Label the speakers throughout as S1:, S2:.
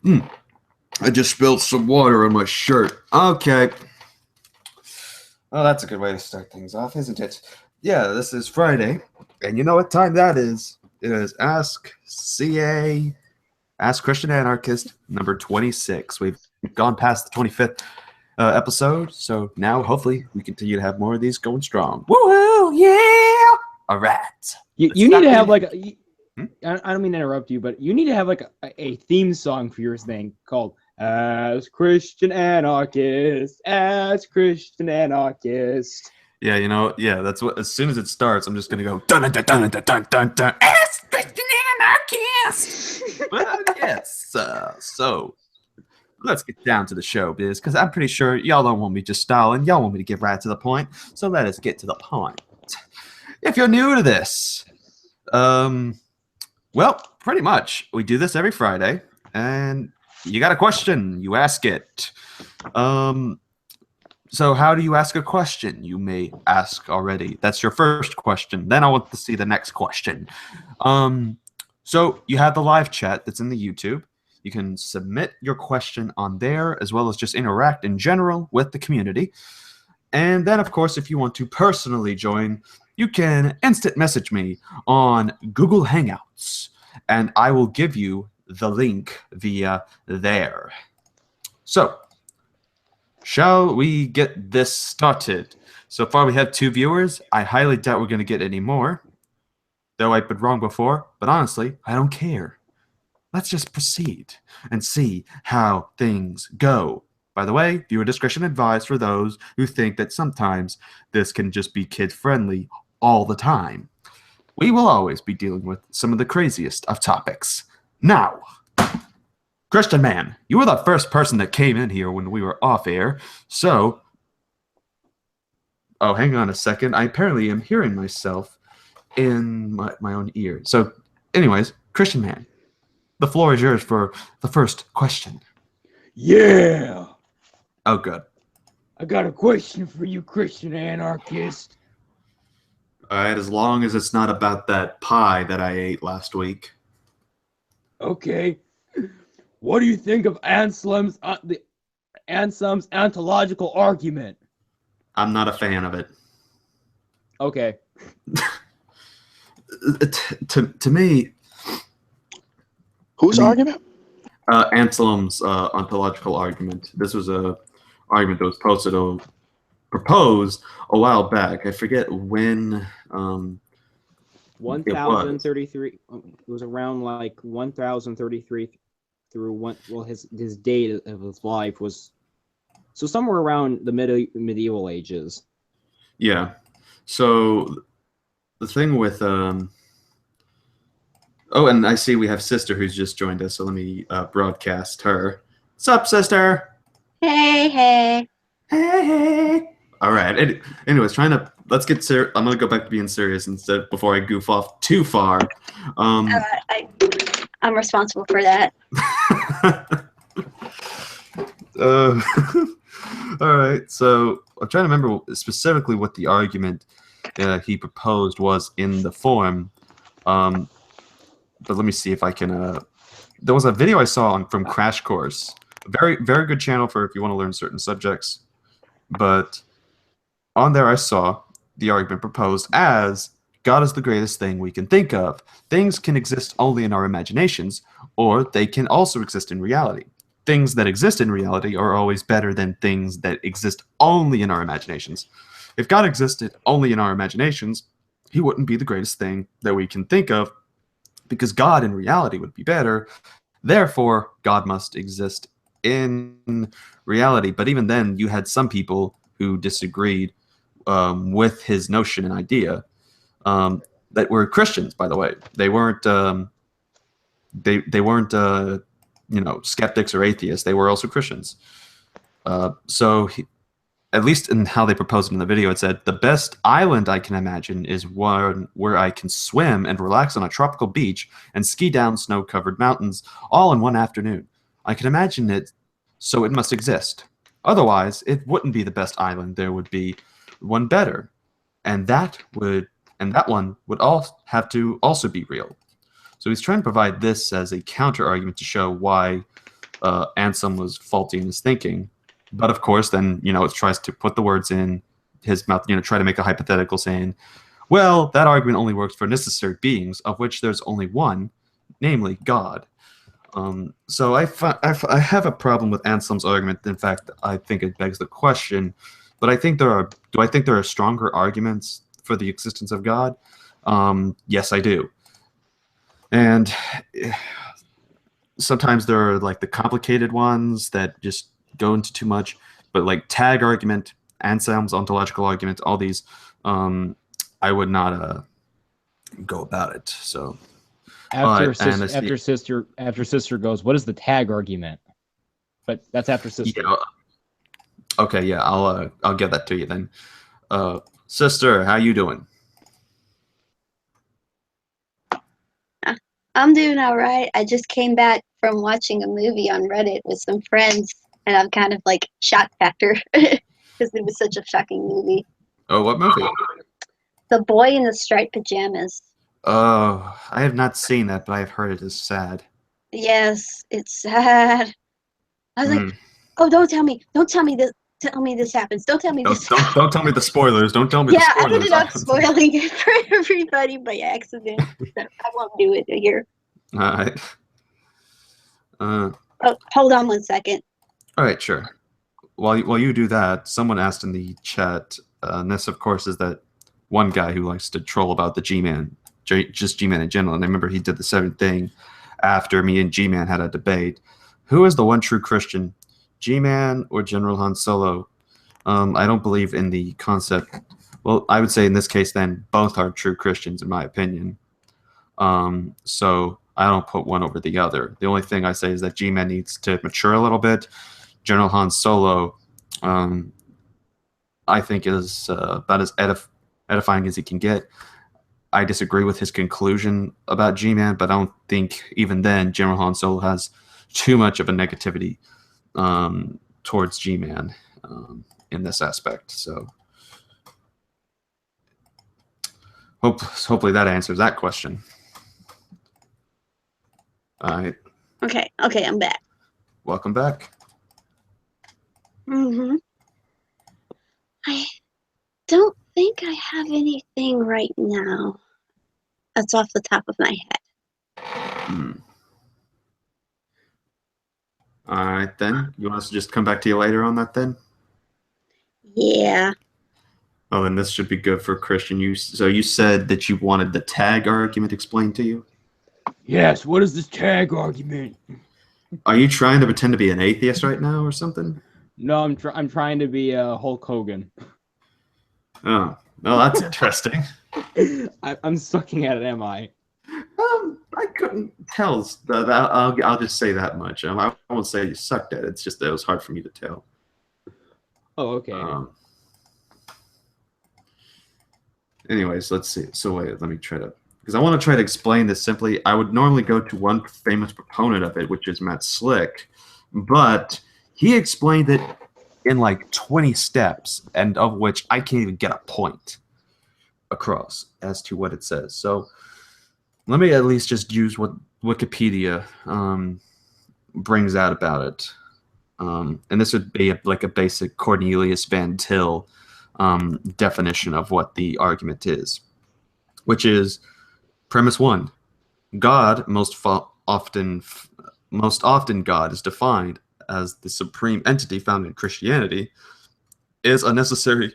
S1: I just spilled some water on my shirt. Okay. Oh, that's a good way to start things off, isn't it? Yeah, this is Friday, and you know what time that is? It is Ask Christian Anarchist, number 26. We've gone past the 25th episode, so now hopefully we continue to have more of these going strong. Woohoo! Yeah! All right.
S2: You need to have like I don't mean to interrupt you, but you need to have like a theme song for your thing called As Christian Anarchist, As Christian Anarchist.
S1: Yeah, that's what. As soon as it starts, I'm just gonna go dun dun dun dun dun dun dun dun. As Christian Anarchist. But yes, so let's get down to the show, biz, because I'm pretty sure y'all don't want me just stalling. Y'all want me to get right to the point. So let us get to the point. If you're new to this, well, pretty much we do this every Friday, and you got a question, you ask it. So how do you ask a question? You may ask already. That's your first question. Then I want to see the next question. So you have the live chat that's in the YouTube. You can submit your question on there, as well as just interact in general with the community. And then, of course, if you want to personally join, you can instant message me on Google Hangouts, and I will give you the link via there. So, shall we get this started? So far we have 2 viewers. I highly doubt we're going to get any more, though I've been wrong before, but honestly, I don't care. Let's just proceed and see how things go. By the way, viewer discretion advised for those who think that sometimes this can just be kid-friendly all the time. We will always be dealing with some of the craziest of topics. Now, Christian man, you were the first person that came in here when we were off air, so... Oh, hang on a second. I apparently am hearing myself in my own ear. So, anyways, Christian man, the floor is yours for the first question.
S2: Yeah!
S1: Oh, good.
S2: I got a question for you, Christian Anarchist.
S1: All right, as long as it's not about that pie that I ate last week.
S2: Okay. What do you think of Anselm's ontological argument?
S1: I'm not a fan of it.
S2: Okay.
S1: To me...
S3: Whose argument?
S1: Anselm's ontological argument. This was a argument that was proposed a while back. I forget when.
S2: 1033. It was around like 1033 through one. Well, his date of his life was so somewhere around the medieval ages.
S1: Yeah. So the thing with oh, and I see we have Sister who's just joined us, so let me broadcast her. Sup, Sister?
S4: Hey, hey.
S1: Hey. All right. Anyways, let's get serious. I'm going to go back to being serious instead before I goof off too far.
S4: I'm responsible for that.
S1: All right. So I'm trying to remember specifically what the argument he proposed was in the forum. But let me see if I can. There was a video I saw from Crash Course. Very, very good channel for if you want to learn certain subjects. But on there I saw the argument proposed as God is the greatest thing we can think of. Things can exist only in our imaginations, or they can also exist in reality. Things that exist in reality are always better than things that exist only in our imaginations. If God existed only in our imaginations, he wouldn't be the greatest thing that we can think of, because God in reality would be better. Therefore, God must exist in reality. But even then, you had some people who disagreed with his notion and idea that were Christians, by the way. They weren't they weren't skeptics or atheists. They were also Christians. So at least in how they proposed it in the video, it said, the best island I can imagine is one where I can swim and relax on a tropical beach and ski down snow-covered mountains all in one afternoon. I can imagine it, so it must exist. Otherwise, it wouldn't be the best island. There would be one better, and that one would have to also be real. So he's trying to provide this as a counter argument to show why Anselm was faulty in his thinking. But of course, then, it tries to put the words in his mouth, try to make a hypothetical saying, well, that argument only works for necessary beings, of which there's only one, namely God. So I have a problem with Anselm's argument. In fact, I think it begs the question, but I think do I think there are stronger arguments for the existence of God? Yes, I do. And sometimes there are like the complicated ones that just go into too much, but like tag argument, Anselm's ontological argument, all these, I would not go about it. So
S2: after sister goes, what is the tag argument? But that's after sister.
S1: Yeah, okay, yeah, I'll get that to you then. Sister, how you doing?
S4: I'm doing all right. I just came back from watching a movie on Reddit with some friends, and I'm kind of like shock factor because it was such a shocking movie.
S1: Oh, what movie?
S4: The Boy in the Striped Pyjamas.
S1: Oh, I have not seen that, but I have heard it is sad.
S4: Yes, it's sad. I was like, oh, don't tell me this. Tell me this happens. Don't tell me this.
S1: Don't tell me the spoilers. Don't tell me the spoilers.
S4: Yeah, I ended up spoiling it for everybody by accident. So I won't do it here.
S1: All right.
S4: Oh, hold on 1 second.
S1: All right, sure. While you do that, someone asked in the chat, and this, of course, is that one guy who likes to troll about the G-Man, just G-Man in general, and I remember he did the same thing after me and G-Man had a debate. Who is the one true Christian, G-Man or General Han Solo? I don't believe in the concept. Well, I would say in this case, then, both are true Christians, in my opinion. So I don't put one over the other. The only thing I say is that G-Man needs to mature a little bit. General Han Solo, I think, is about as edifying as he can get. I disagree with his conclusion about G-Man, but I don't think even then General Han Solo has too much of a negativity towards G-Man in this aspect. So hopefully that answers that question. All right.
S4: Okay, I'm back.
S1: Welcome back.
S4: I don't think I have anything right now. That's off the top of my head.
S1: All right, then. You want us to just come back to you later on that, then?
S4: Yeah.
S1: Oh, then this should be good for Christian. So you said that you wanted the tag argument explained to you?
S2: Yes, what is this tag argument?
S1: Are you trying to pretend to be an atheist right now or something?
S2: No, I'm trying to be Hulk Hogan.
S1: Oh, well, that's interesting.
S2: I'm sucking at it, am I?
S1: I couldn't tell. I'll just say that much. I won't say you sucked at it. It's just that it was hard for me to tell.
S2: Oh, okay.
S1: Anyways, let's see. So wait, let me try to, because I want to try to explain this simply. I would normally go to one famous proponent of it, which is Matt Slick, but he explained it in like 20 steps, and of which I can't even get a point across as to what it says. So let me at least just use what Wikipedia brings out about it. And this would be like a basic Cornelius Van Til definition of what the argument is, which is premise 1. God, most often God is defined as the supreme entity found in Christianity, is a necessary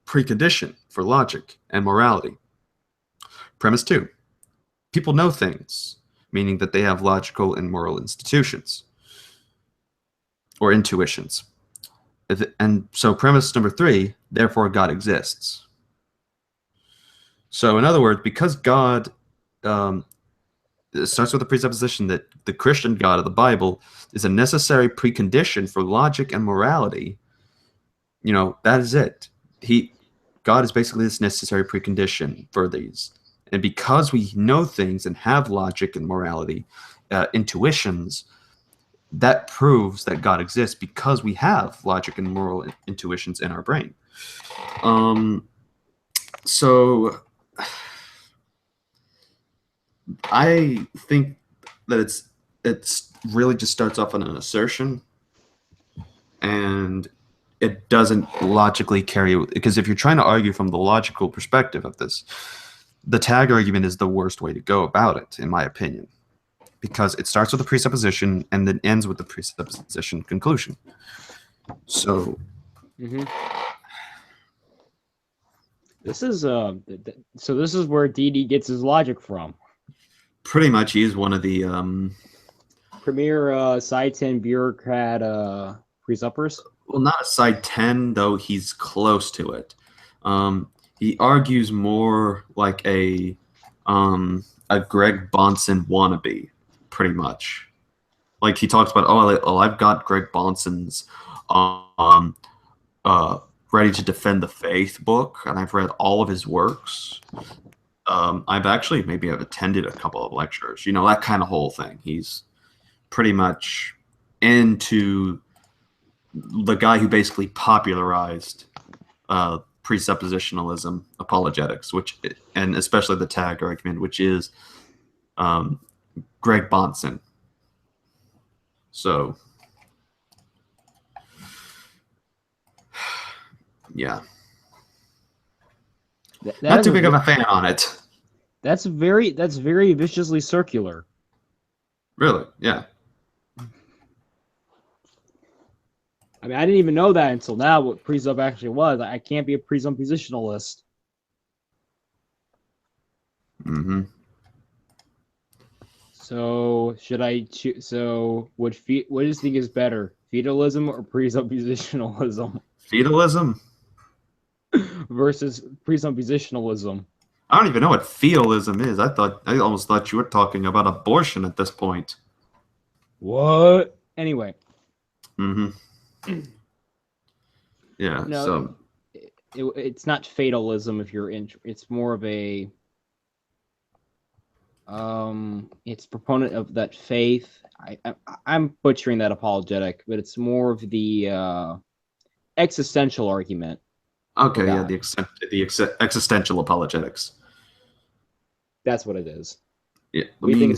S1: precondition for logic and morality. Premise 2. People know things, meaning that they have logical and moral institutions or intuitions. And so premise number 3, therefore God exists. So in other words, because God it starts with the presupposition that the Christian God of the Bible is a necessary precondition for logic and morality, that is it. God is basically this necessary precondition for these. And because we know things and have logic and morality, intuitions, that proves that God exists because we have logic and moral intuitions in our brain. So I think that it's really just starts off on an assertion, and it doesn't logically carry, because if you're trying to argue from the logical perspective of this, the tag argument is the worst way to go about it, in my opinion, because it starts with a presupposition and then ends with the presupposition conclusion. So
S2: this is so this is where DD gets his logic from.
S1: pretty much he's one of the
S2: Premier side 10 bureaucrat presuppers.
S1: well, not a side 10, though he's close to it. He argues more like a Greg Bonson wannabe, pretty much. Like he talks about, I've got Greg Bonson's Ready to Defend the Faith book, and I've read all of his works. I've attended a couple of lectures, that kind of whole thing. He's pretty much into the guy who basically popularized presuppositionalism, apologetics, and especially the tag argument, which is Greg Bonson. So, yeah, not too big of a fan on it.
S2: That's very viciously circular.
S1: Really, yeah.
S2: I mean, I didn't even know that until now what presup actually was. I can't be a presuppositionalist.
S1: Mm-hmm.
S2: So should I choose? So what do you think is better, fetalism or presuppositionalism?
S1: Fetalism
S2: versus presuppositionalism.
S1: I don't even know what fetalism is. I almost thought you were talking about abortion at this point.
S2: What? Anyway.
S1: Mm-hmm. Yeah.
S2: No,
S1: so
S2: it's not fatalism. If you're in, it's more of a. It's proponent of that faith. I'm butchering that apologetic, but it's more of the existential argument.
S1: Okay, yeah, the existential apologetics.
S2: That's what it is.
S1: Yeah.
S2: What do you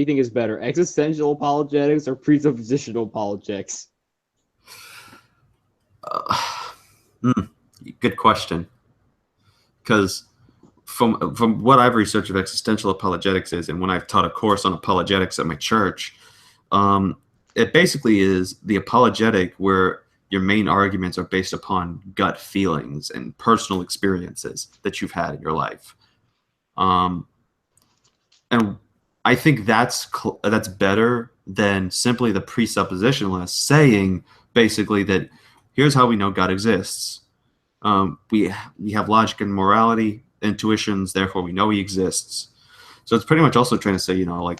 S2: think is better, existential apologetics or presuppositional apologetics?
S1: Good question. Because from what I've researched of existential apologetics is, and when I've taught a course on apologetics at my church, it basically is the apologetic where your main arguments are based upon gut feelings and personal experiences that you've had in your life. And I think that's better than simply the presuppositionalist saying basically that here's how we know God exists. We have logic and morality, intuitions, therefore we know he exists. So it's pretty much also trying to say, you know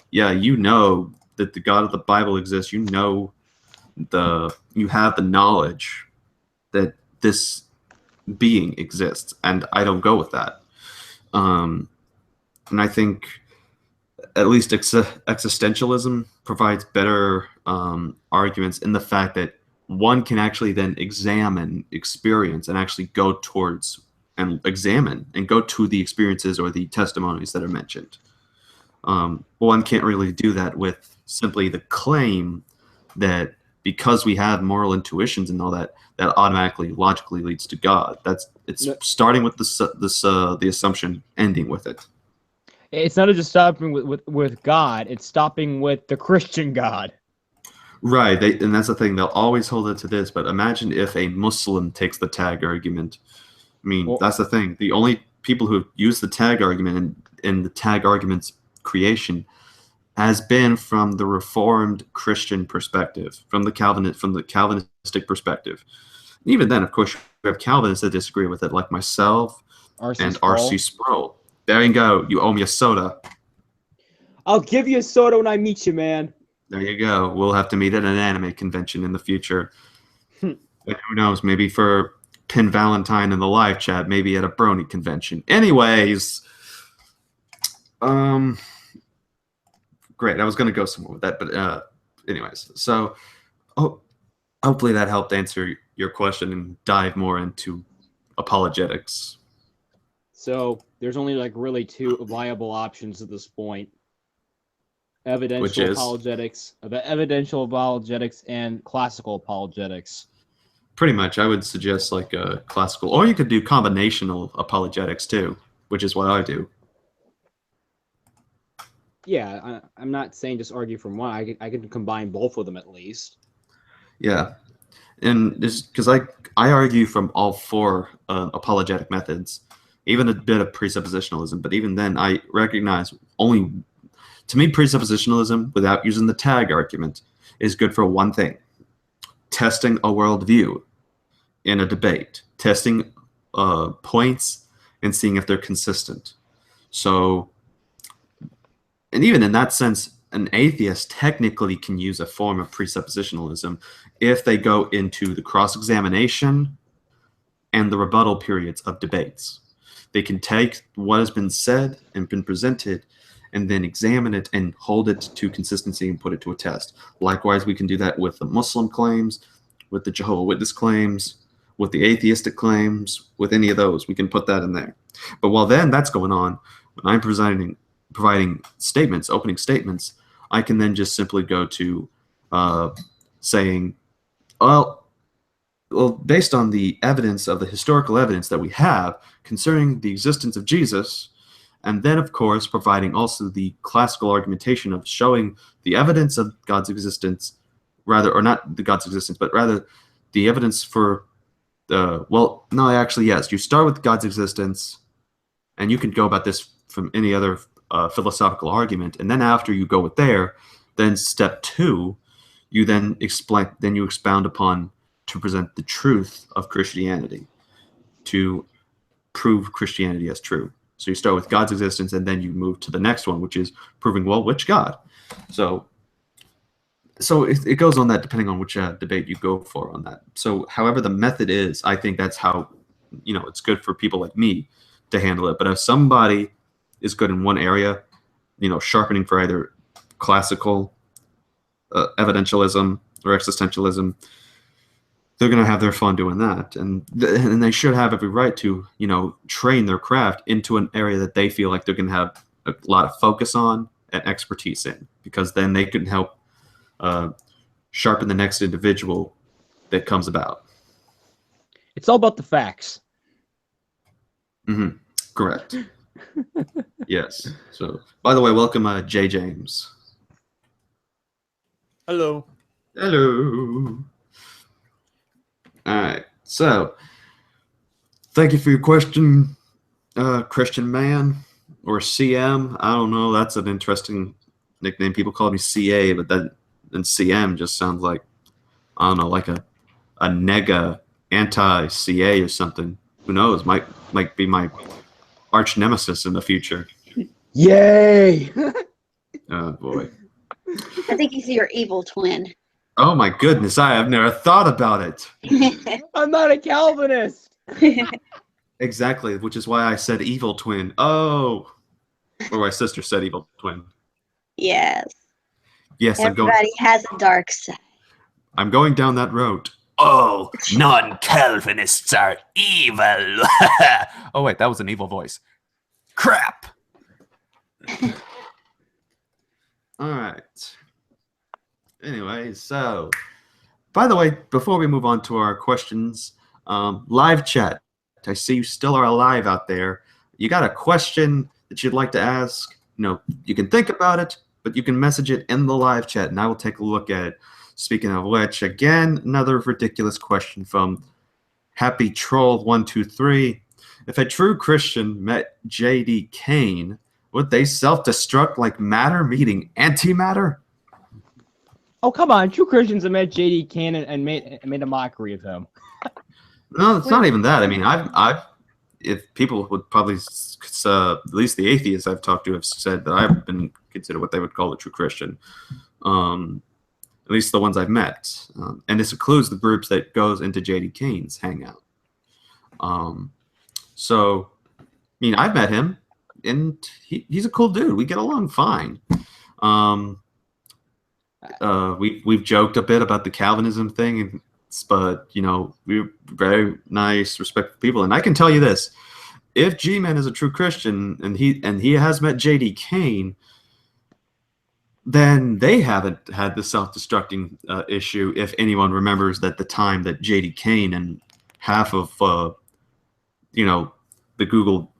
S1: that the God of the Bible exists. You have the knowledge that this being exists, and I don't go with that. And I think at least existentialism provides better arguments in the fact that one can actually then examine experience and actually go towards and examine and go to the experiences or the testimonies that are mentioned. One can't really do that with simply the claim that because we have moral intuitions and all that, that automatically logically leads to God. Starting with the assumption, ending with it.
S2: It's not just stopping with God, it's stopping with the Christian God.
S1: Right, and that's the thing. They'll always hold it to this, but imagine if a Muslim takes the tag argument. I mean, that's the thing. The only people who have used the tag argument in the tag argument's creation has been from the Reformed Christian perspective, from the Calvinistic perspective. And even then, of course, you have Calvinists that disagree with it, like myself and R.C. Sproul. There you go. You owe me a soda.
S2: I'll give you a soda when I meet you, man.
S1: There you go. We'll have to meet at an anime convention in the future. And who knows? Maybe for Pin Valentine in the live chat. Maybe at a Brony convention. Anyways, great. I was going to go somewhere with that, but anyways. So, hopefully that helped answer your question and dive more into apologetics.
S2: So there's only really two viable options at this point. Evidential
S1: is
S2: apologetics, evidential apologetics, and classical apologetics.
S1: pretty much, I would suggest like a classical, or you could do combinational apologetics too, which is what I do.
S2: Yeah, I'm not saying just argue from one. I can combine both of them at least.
S1: Yeah, and this because I argue from all four apologetic methods, even a bit of presuppositionalism. But even then, I recognize only, to me, presuppositionalism without using the tag argument is good for one thing: testing a worldview in a debate, testing points and seeing if they're consistent. So, and even in that sense, an atheist technically can use a form of presuppositionalism if they go into the cross-examination and the rebuttal periods of debates. They can take what has been said and been presented and then examine it and hold it to consistency and put it to a test. Likewise, we can do that with the Muslim claims, with the Jehovah's Witness claims, with the atheistic claims, with any of those. We can put that in there. But while then that's going on, when I'm providing statements, opening statements, I can then just simply go to saying, well, based on the evidence of the historical evidence that we have concerning the existence of Jesus, and then, of course, providing also the classical argumentation of showing the evidence of God's existence, rather, or not the God's existence, but rather the evidence for well, no, actually, yes. You start with God's existence, and you can go about this from any other philosophical argument, and then after you go with there, then step two, you then expound upon to present the truth of Christianity, to prove Christianity as true. So you start with God's existence, and then you move to the next one, which is proving, well, which God? So it goes on that depending on which debate you go for on that. So however the method is, I think that's how, it's good for people like me to handle it. But if somebody is good in one area, sharpening for either classical evidentialism or existentialism, they're going to have their fun doing that. And they should have every right to, train their craft into an area that they feel like they're going to have a lot of focus on and expertise in, because then they can help sharpen the next individual that comes about.
S2: It's all about the facts.
S1: Mm-hmm. Correct. Yes. So, by the way, welcome, J. James.
S3: Hello.
S1: Hello. All right. So, thank you for your question, Christian Man, or CM. I don't know. That's an interesting nickname. People call me CA, but then CM just sounds like, I don't know, like a nega anti-CA or something. Who knows? Might be my arch nemesis in the future.
S2: Yay!
S1: Oh boy.
S4: I think he's your evil twin.
S1: Oh my goodness, I have never thought about it.
S2: I'm not a Calvinist.
S1: Exactly, which is why I said evil twin. Oh, or my sister said evil twin.
S4: Yes.
S1: Yes,
S4: Everybody has a dark side.
S1: I'm going down that road.
S3: Oh, non-Calvinists are evil. Oh, wait, that was an evil voice. Crap.
S1: All right. Anyway, so, by the way, before we move on to our questions, live chat. I see you still are alive out there. You got a question that you'd like to ask? You can think about it, but you can message it in the live chat, and I will take a look at it. Speaking of which, again, another ridiculous question from Happy Troll 123. If a true Christian met J.D. Cain, would they self-destruct like matter meeting antimatter?
S2: Oh, come on. True Christians have met J.D. Cain and made a mockery of him.
S1: No, it's not even that. I mean, I've if people would probably, at least the atheists I've talked to have said that I've been considered what they would call a true Christian. At least the ones I've met. And this includes the groups that goes into J.D. Cain's hangout. So, I mean, I've met him, and he's a cool dude. We get along fine. We've joked a bit about the Calvinism thing, but we're very nice, respectful people. And I can tell you this: if G-Man is a true Christian and he has met J.D. Cain, then they haven't had the self-destructing issue. If anyone remembers that the time that J.D. Cain and half of the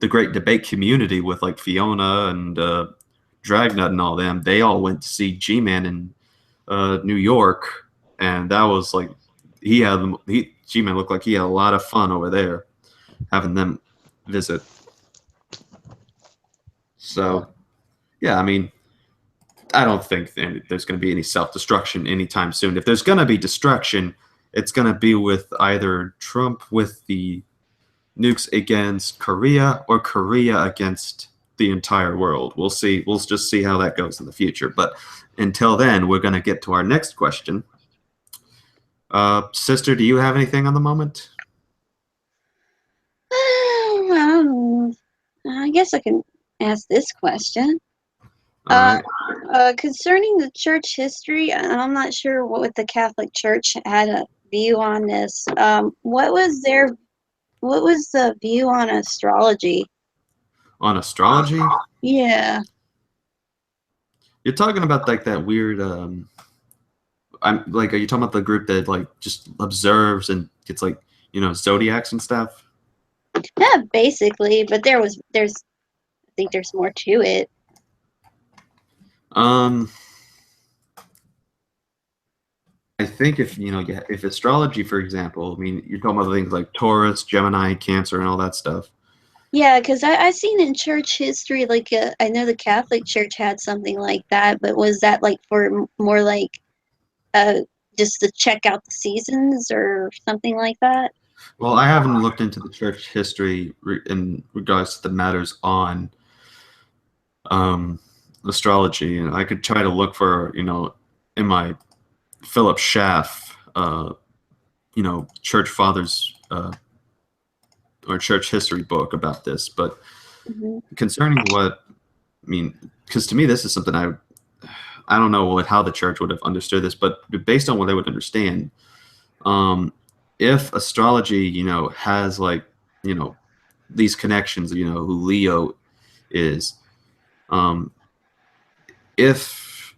S1: great debate community with like Fiona and Dragnut and all them, they all went to see G-Man in New York, and that was like G-Man looked like he had a lot of fun over there, having them visit. So, yeah, I mean, I don't think there's going to be any self-destruction anytime soon. If there's going to be destruction, it's going to be with either Trump with the nukes against Korea or Korea against the entire world. We'll see. We'll just see how that goes in the future. But until then, we're going to get to our next question. Sister, do you have anything on the moment?
S4: I guess I can ask this question.
S1: All right.
S4: Concerning the church history, I'm not sure what the Catholic Church had a view on this. What was the view on astrology?
S1: On astrology?
S4: Yeah.
S1: You're talking about like that weird are you talking about the group that like just observes and gets like, zodiacs and stuff?
S4: Yeah, basically, but I think there's more to it.
S1: I think if astrology, for example, I mean, you're talking about things like Taurus, Gemini, Cancer, and all that stuff.
S4: Yeah, because I seen in church history, like I know the Catholic Church had something like that, but was that like for more like just to check out the seasons or something like that?
S1: Well, I haven't looked into the church history in regards to the matters on astrology, and I could try to look for, in my Philip Schaff, church fathers or church history book about this. But concerning because to me this is something I don't know how the church would have understood this, but based on what they would understand, if astrology, has like, these connections, who Leo is, if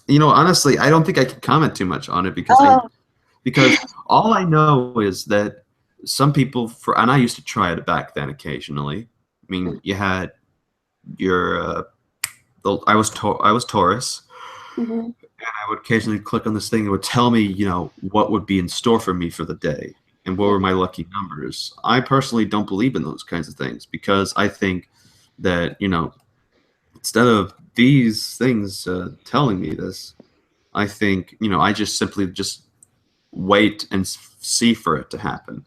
S1: honestly, I don't think I can comment too much on it because all I know is that some people and I used to try it back then occasionally. I mean, you had your I was Taurus, and I would occasionally click on this thing. It would tell me, what would be in store for me for the day and what were my lucky numbers. I personally don't believe in those kinds of things because I think that, instead of these things telling me this, I think, I just simply wait and see for it to happen.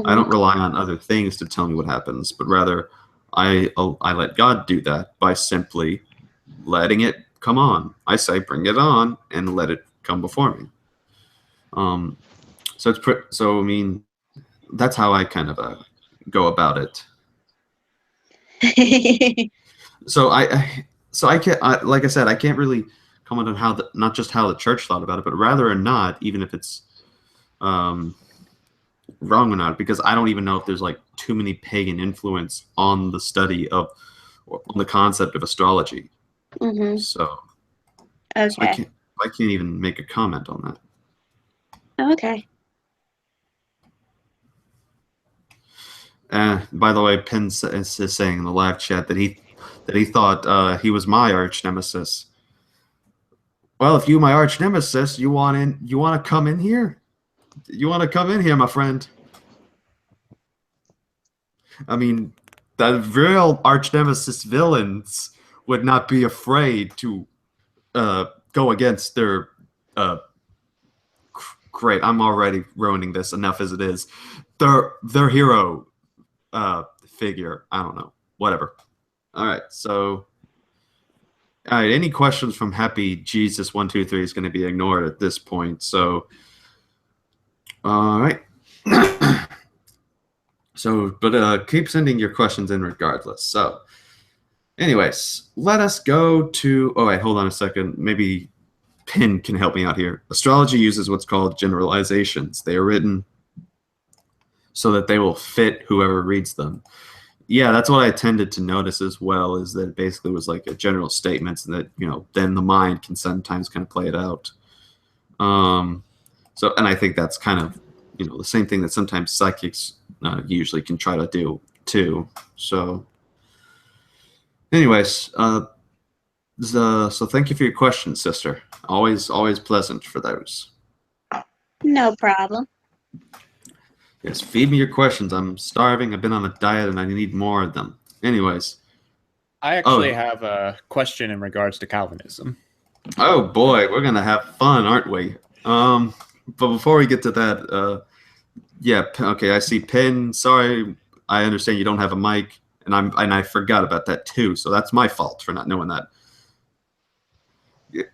S1: I don't rely on other things to tell me what happens, but rather I let God do that by simply letting it come on. I say, bring it on and let it come before me. So I mean, that's how I kind of go about it. So I can't, like I said, I can't really comment on not just how the church thought about it, but rather or not, even if it's wrong or not, because I don't even know if there's like too many pagan influence on the study of, on the concept of astrology. So I can't even make a comment on that.
S4: Okay.
S1: By the way, Penn is saying in the live chat that he thought he was my arch nemesis. Well, if you my arch nemesis, you want to come in here? You want to come in here, my friend? I mean, the real arch nemesis villains would not be afraid to go against their great. I'm already ruining this enough as it is. Their hero figure. I don't know. Whatever. All right. So, all right. Any questions from Happy Jesus 123 is going to be ignored at this point. So, all right. So, but keep sending your questions in regardless. So, anyways, let us go to. Oh wait, hold on a second. Maybe Pin can help me out here. Astrology uses what's called generalizations. They are written so that they will fit whoever reads them. Yeah, that's what I tended to notice as well, is that it basically was like a general statement, and that, then the mind can sometimes kind of play it out. So, and I think that's kind of, the same thing that sometimes psychics usually can try to do too. So, anyways, so thank you for your questions, sister. Always pleasant for those.
S4: No problem.
S1: Yes, feed me your questions. I'm starving. I've been on a diet, and I need more of them. Anyways.
S5: I actually have a question in regards to Calvinism.
S1: Oh boy, we're gonna have fun, aren't we? But before we get to that, yeah, okay, I see Pin. Sorry, I understand you don't have a mic, and I forgot about that too. So that's my fault for not knowing that.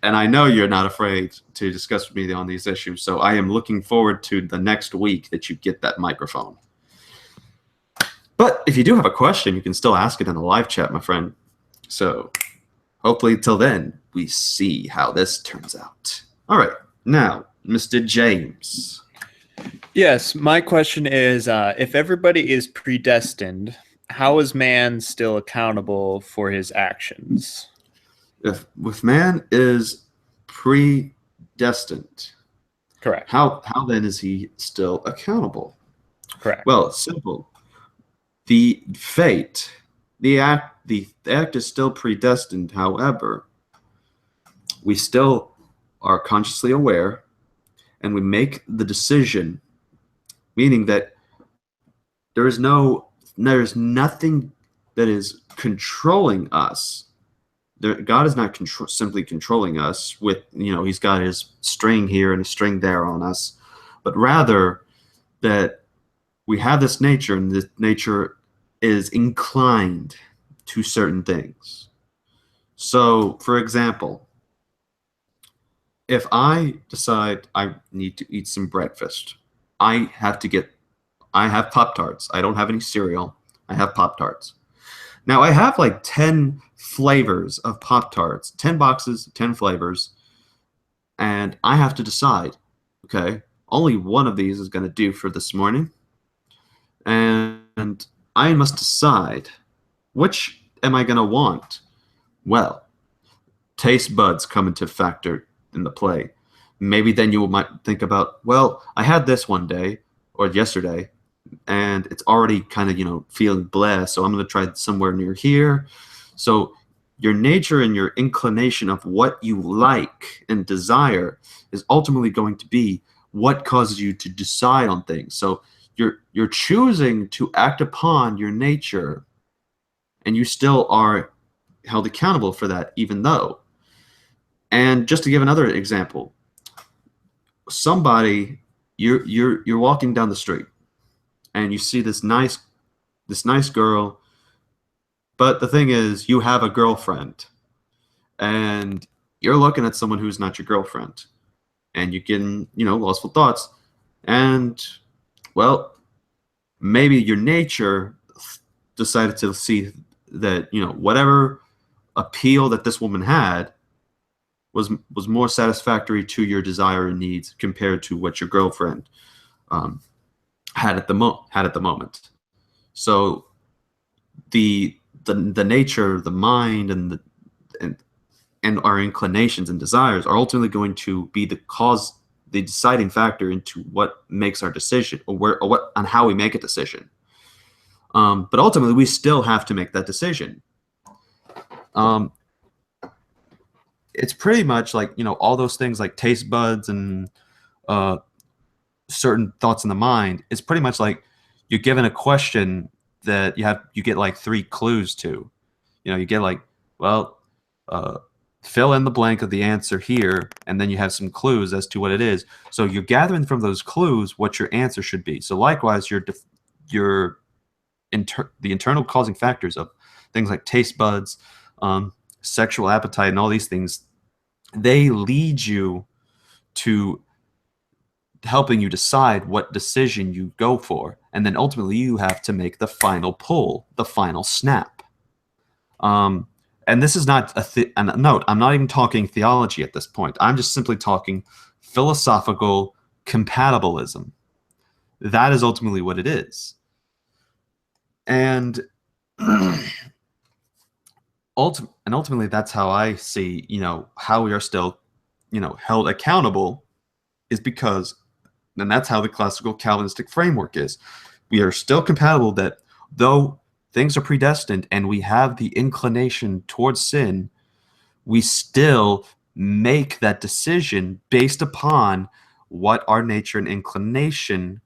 S1: And I know you're not afraid to discuss with me on these issues, so I am looking forward to the next week that you get that microphone. But if you do have a question, you can still ask it in the live chat, my friend. So hopefully till then, we see how this turns out. All right, now, Mr. James.
S5: Yes, my question is, if everybody is predestined, how is man still accountable for his actions?
S1: If man is predestined,
S5: correct.
S1: How then is he still accountable?
S5: Correct.
S1: Well, simple. The fate, the act is still predestined. However, we still are consciously aware, and we make the decision, meaning that there's nothing that is controlling us. God is not simply controlling us with, he's got his string here and a string there on us, but rather that we have this nature, and this nature is inclined to certain things. So, for example, if I decide I need to eat some breakfast, I have Pop-Tarts. I don't have any cereal. I have Pop-Tarts. Now, I have like 10 flavors of Pop-Tarts, 10 boxes, 10 flavors, and I have to decide, okay, only one of these is going to do for this morning, and I must decide, which am I going to want? Well, taste buds come into factor in the play. Maybe then you might think about, well, I had this one day or yesterday, and it's already kind of, feeling blah, so I'm going to try somewhere near here. So your nature and your inclination of what you like and desire is ultimately going to be what causes you to decide on things. So you're choosing to act upon your nature, and you still are held accountable for that, even though. And just to give another example, somebody, you're walking down the street, and you see this nice girl, but the thing is, you have a girlfriend, and you're looking at someone who's not your girlfriend, and you're getting, lustful thoughts, and, well, maybe your nature decided to see that, whatever appeal that this woman had was more satisfactory to your desire and needs compared to what your girlfriend had at the moment. So the nature, the mind, and our inclinations and desires are ultimately going to be the deciding factor into what makes our decision, or on how we make a decision. But ultimately, we still have to make that decision. It's pretty much like, all those things like taste buds and certain thoughts in the mind. It's pretty much like you're given a question that you get like 3 clues to. You get like, well, fill in the blank of the answer here, and then you have some clues as to what it is. So you're gathering from those clues what your answer should be. So likewise, the internal causing factors of things like taste buds, sexual appetite, and all these things, they lead you to helping you decide what decision you go for, and then ultimately you have to make the final pull, the final snap. And this is not and note, I'm not even talking theology at this point. I'm just simply talking philosophical compatibilism. That is ultimately what it is. And ultimately, that's how I see, how we are still, held accountable is because, and that's how the classical Calvinistic framework is. We are still compatible that though things are predestined and we have the inclination towards sin, we still make that decision based upon what our nature and inclination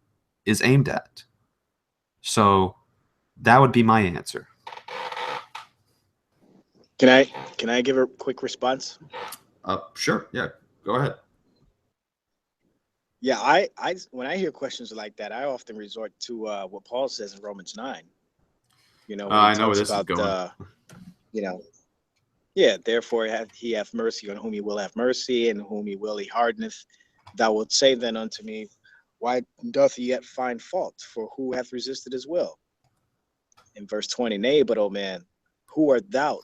S1: is aimed at. So that would be my answer.
S6: Can I give a quick response?
S1: Sure. Yeah. Go ahead.
S6: Yeah, I when I hear questions like that, I often resort to what Paul says in Romans 9. When he
S1: I know where
S6: talks
S1: this is
S6: about
S1: going.
S6: Therefore he hath mercy on whom he will have mercy, and whom he will he hardeneth. Thou wilt say then unto me, why doth he yet find fault? For who hath resisted his will? In verse 20, nay, but O man, who art thou?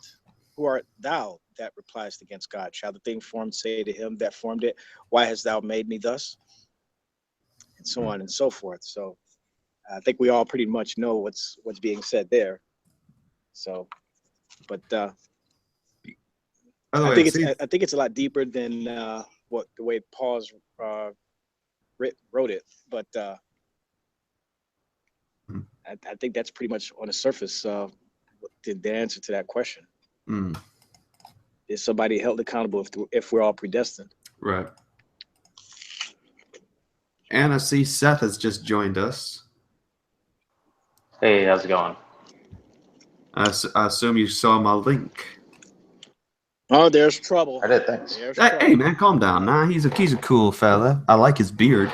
S6: Who art thou that repliest against God? Shall the thing formed say to him that formed it, why hast thou made me thus? And so on and so forth. So I think we all pretty much know what's being said there. So, but I think it's a lot deeper than what the way Paul's wrote it. But I think that's pretty much on the surface the answer to that question. Is somebody held accountable if we're all predestined?
S1: Right. And I see Seth has just joined us.
S7: Hey, how's it going?
S1: I assume you saw my link.
S6: Oh, there's trouble.
S7: I did, thanks.
S1: Hey, man, calm down. Nah, he's a cool fella. I like his beard.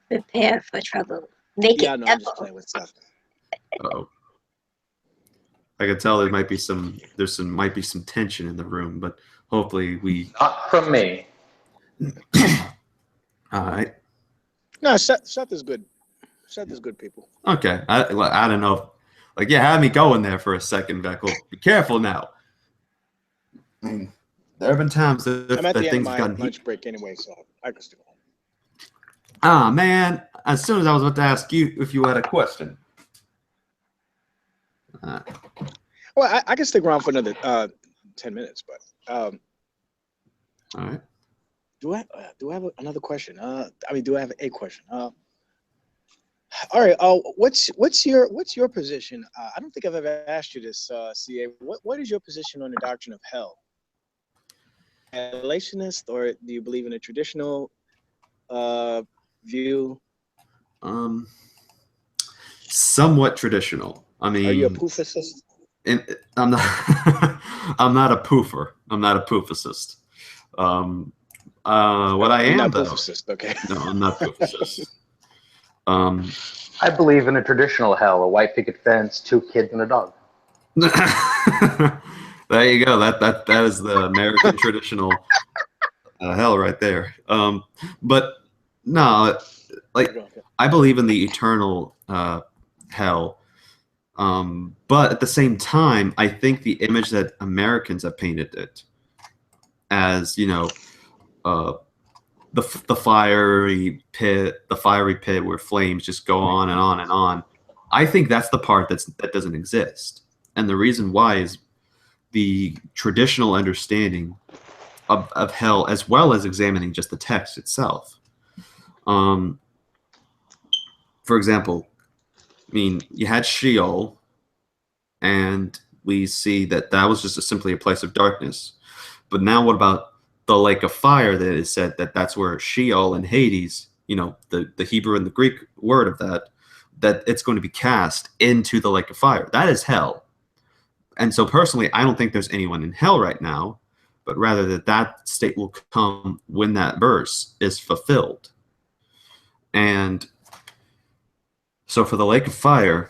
S4: Prepare for trouble. Make
S6: Yeah,
S4: it
S6: no, I'm
S4: double.
S6: just playing with stuff.
S1: Uh-oh. I can tell there might be some tension in the room, but hopefully we.
S7: Not from me.
S1: All right.
S6: No, Seth is good. Seth is good, people.
S1: Okay. I don't know. You had me going there for a second, Beckel. Be careful now. There have been times that
S6: I'm at the end of
S1: things
S6: my
S1: have gotten
S6: lunch break anyway, so I can still.
S1: Ah, man. As soon as I was about to ask you if you had a question.
S6: Well, I can stick around for another 10 minutes, but
S1: all right.
S6: do I have another question? Do I have a question? All right. What's your position? I don't think I've ever asked you this, CA. What is your position on the doctrine of hell? Relationist, or do you believe in a traditional view?
S1: Somewhat traditional. I mean,
S6: are you a poofist?
S1: I'm not. I'm not a poofer. I'm not a poofist. What I am,
S6: not
S1: though.
S6: Poofist, okay.
S1: No, I'm not poofist.
S7: I believe in a traditional hell, a white picket fence, 2 kids, and a dog.
S1: There you go. That is the American traditional hell right there. But no, I believe in the eternal hell. But at the same time, I think the image that Americans have painted it as, the fiery pit where flames just go on and on and on. I think that's the part that doesn't exist. And the reason why is the traditional understanding of hell, as well as examining just the text itself. For example, you had Sheol, and we see that was just simply a place of darkness. But now what about the lake of fire that is said that's where Sheol and Hades, the Hebrew and the Greek word of that it's going to be cast into the lake of fire. That is hell. And so personally, I don't think there's anyone in hell right now, but rather that state will come when that verse is fulfilled. And so for the lake of fire,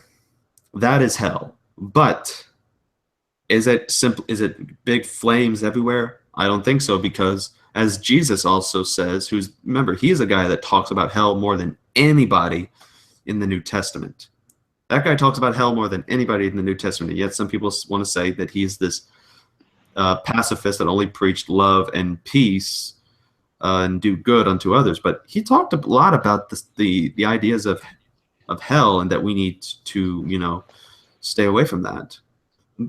S1: that is hell. But is it simple? Is it big flames everywhere? I don't think so, because as Jesus also says, remember, he's a guy that talks about hell more than anybody in the New Testament. That guy talks about hell more than anybody in the New Testament. Yet some people want to say that he's this pacifist that only preached love and peace and do good unto others. But he talked a lot about the ideas of hell, and that we need to, stay away from that.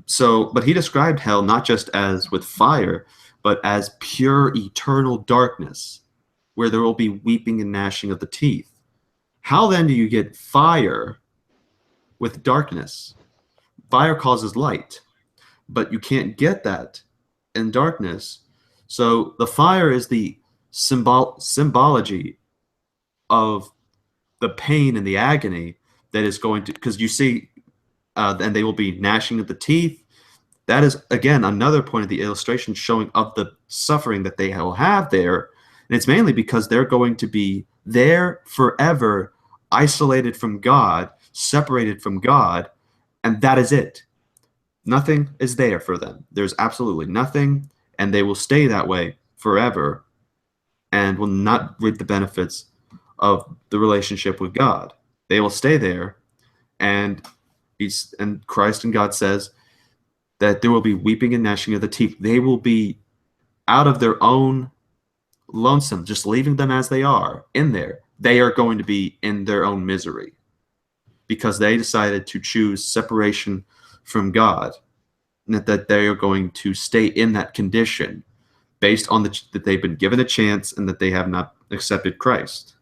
S1: So, but he described hell not just as with fire, but as pure eternal darkness, where there will be weeping and gnashing of the teeth. How then do you get fire with darkness? Fire causes light, but you can't get that in darkness. So the fire is the symbology of the pain and the agony that is going to, because you see, and they will be gnashing of the teeth. That is, again, another point of the illustration showing of the suffering that they will have there. And it's mainly because they're going to be there forever, isolated from God, separated from God, and that is it. Nothing is there for them. There's absolutely nothing, and they will stay that way forever and will not reap the benefits of the relationship with God. They will stay there, and Christ and God says that there will be weeping and gnashing of the teeth. They will be out of their own lonesome, just leaving them as they are in there. They are going to be in their own misery because they decided to choose separation from God, and that they are going to stay in that condition based on that they've been given a chance and that they have not accepted Christ.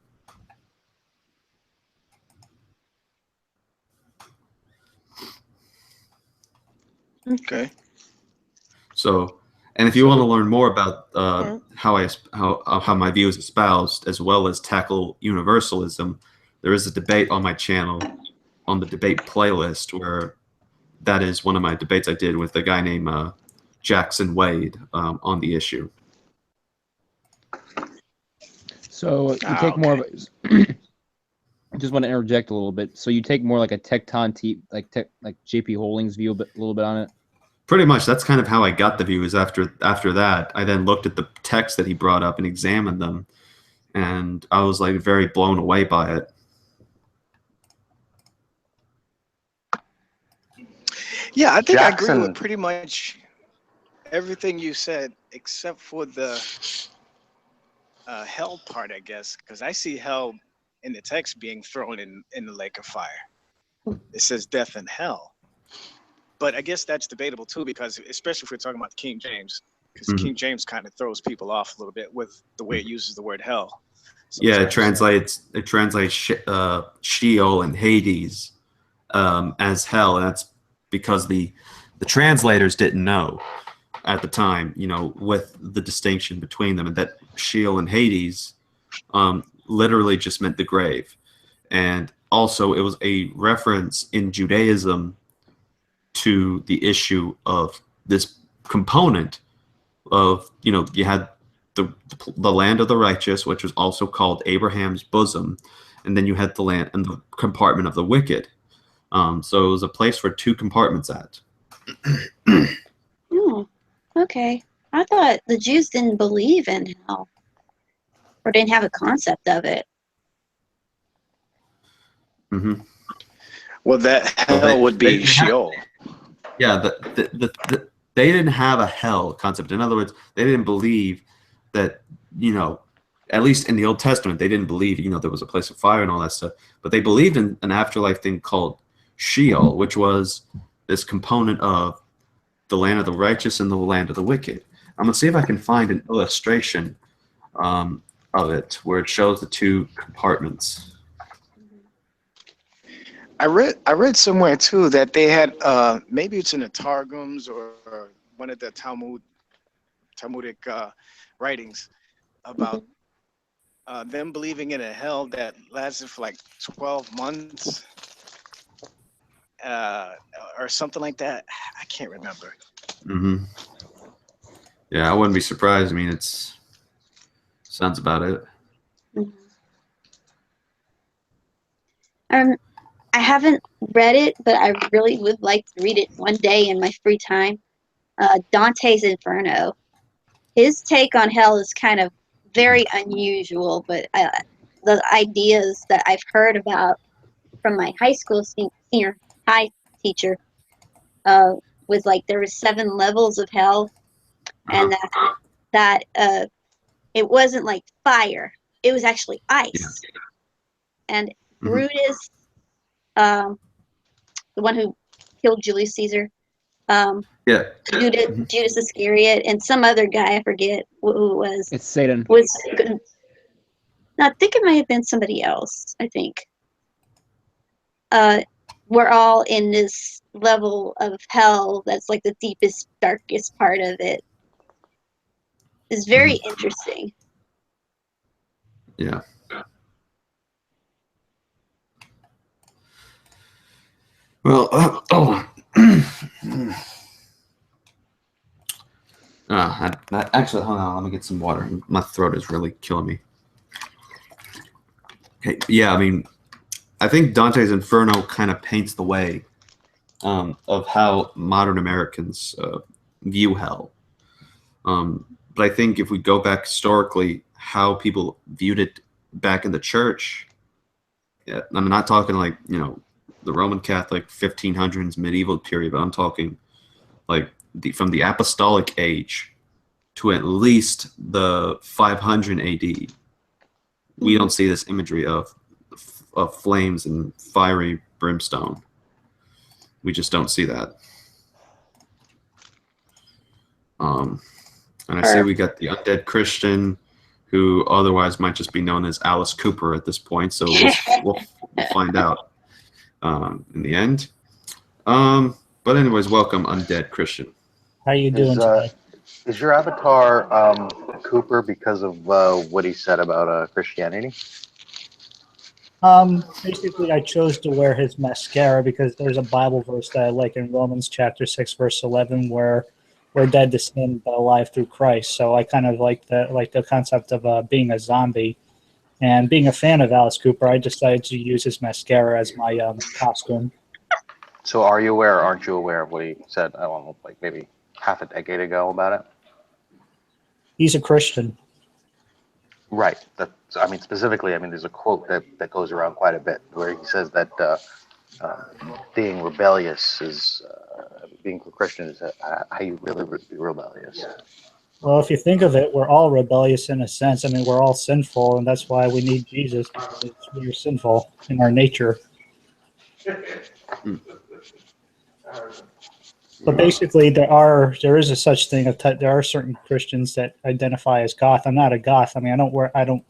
S6: Okay.
S1: So, and if you want to learn more about how my view is espoused, as well as tackle universalism, there is a debate on my channel, on the debate playlist, where that is one of my debates I did with a guy named Jackson Wade on the issue.
S2: So you take more of a, I just want to interject a little bit. So you take more like a like JP Holdings view, a little bit on it.
S1: Pretty much, that's kind of how I got the views. After that, I then looked at the texts that he brought up and examined them, and I was like very blown away by it.
S6: Yeah, I think
S7: Jackson.
S6: I agree with pretty much everything you said, except for the hell part, I guess, because I see hell in the text being thrown in the lake of fire. It says death and hell. But I guess that's debatable too, because especially if we're talking about King James, because King James kind of throws people off a little bit with the way it uses the word hell. Sometimes.
S1: Yeah, it translates Sheol and Hades as hell, and that's because the translators didn't know at the time, with the distinction between them, and that Sheol and Hades literally just meant the grave. And also it was a reference in Judaism to the issue of this component of, you had the land of the righteous, which was also called Abraham's bosom, and then you had the land and the compartment of the wicked. So it was a place for two compartments at.
S4: Okay. I thought the Jews didn't believe in hell, or didn't have a concept of it.
S1: Mm-hmm.
S6: Well, that hell would be Sheol.
S1: Yeah, they didn't have a hell concept. In other words, they didn't believe that, at least in the Old Testament, they didn't believe, there was a place of fire and all that stuff. But they believed in an afterlife thing called Sheol, which was this component of the land of the righteous and the land of the wicked. I'm going to see if I can find an illustration of it where it shows the two compartments.
S6: I read somewhere too that they had maybe it's in the Targums or one of the Talmudic writings about them believing in a hell that lasted for like 12 months or something like that. I can't remember.
S1: Mm-hmm. Yeah, I wouldn't be surprised. I mean, sounds about it.
S4: I haven't read it, but I really would like to read it one day in my free time. Dante's Inferno. His take on hell is kind of very unusual, but the ideas that I've heard about from my high school senior high teacher was like there was 7 levels of hell, and that it wasn't like fire; it was actually ice. And Brutus, the one who killed Julius Caesar.
S1: Yeah.
S4: Judas Iscariot and some other guy, I forget who it was.
S2: It's Satan.
S4: No, I think it might have been somebody else. I think. We're all in this level of hell that's like the deepest, darkest part of it. It's very interesting.
S1: Yeah. Well, actually, hold on. Let me get some water. My throat is really killing me. Okay. Yeah, I mean, I think Dante's Inferno kind of paints the way of how modern Americans view hell. But I think if we go back historically, how people viewed it back in the church, yeah, I'm not talking like, the Roman Catholic 1500s medieval period, but I'm talking like from the apostolic age to at least the 500 AD. We don't see this imagery of flames and fiery brimstone. We just don't see that. And I say we got the undead Christian, who otherwise might just be known as Alice Cooper at this point. So we'll find out in the end. But anyways, welcome, undead Christian.
S8: How you doing today?
S7: Is your avatar Cooper because of what he said about Christianity?
S8: Basically, I chose to wear his mascara because there's a Bible verse that I like in Romans chapter 6, verse 11, where we're dead to sin but alive through Christ. So I kind of like the concept of being a zombie. And being a fan of Alice Cooper, I decided to use his mascara as my costume.
S7: So are you aware or aren't you aware of what he said, I don't know, like maybe half a decade ago about it?
S8: He's a Christian.
S7: Right. Specifically, there's a quote that goes around quite a bit where he says that being rebellious is, being a Christian is how you really be rebellious.
S8: Well, if you think of it, we're all rebellious in a sense. We're all sinful, and that's why we need Jesus, because we're sinful in our nature. But basically, there is a such thing. There are certain Christians that identify as goth. I'm not a goth. I don't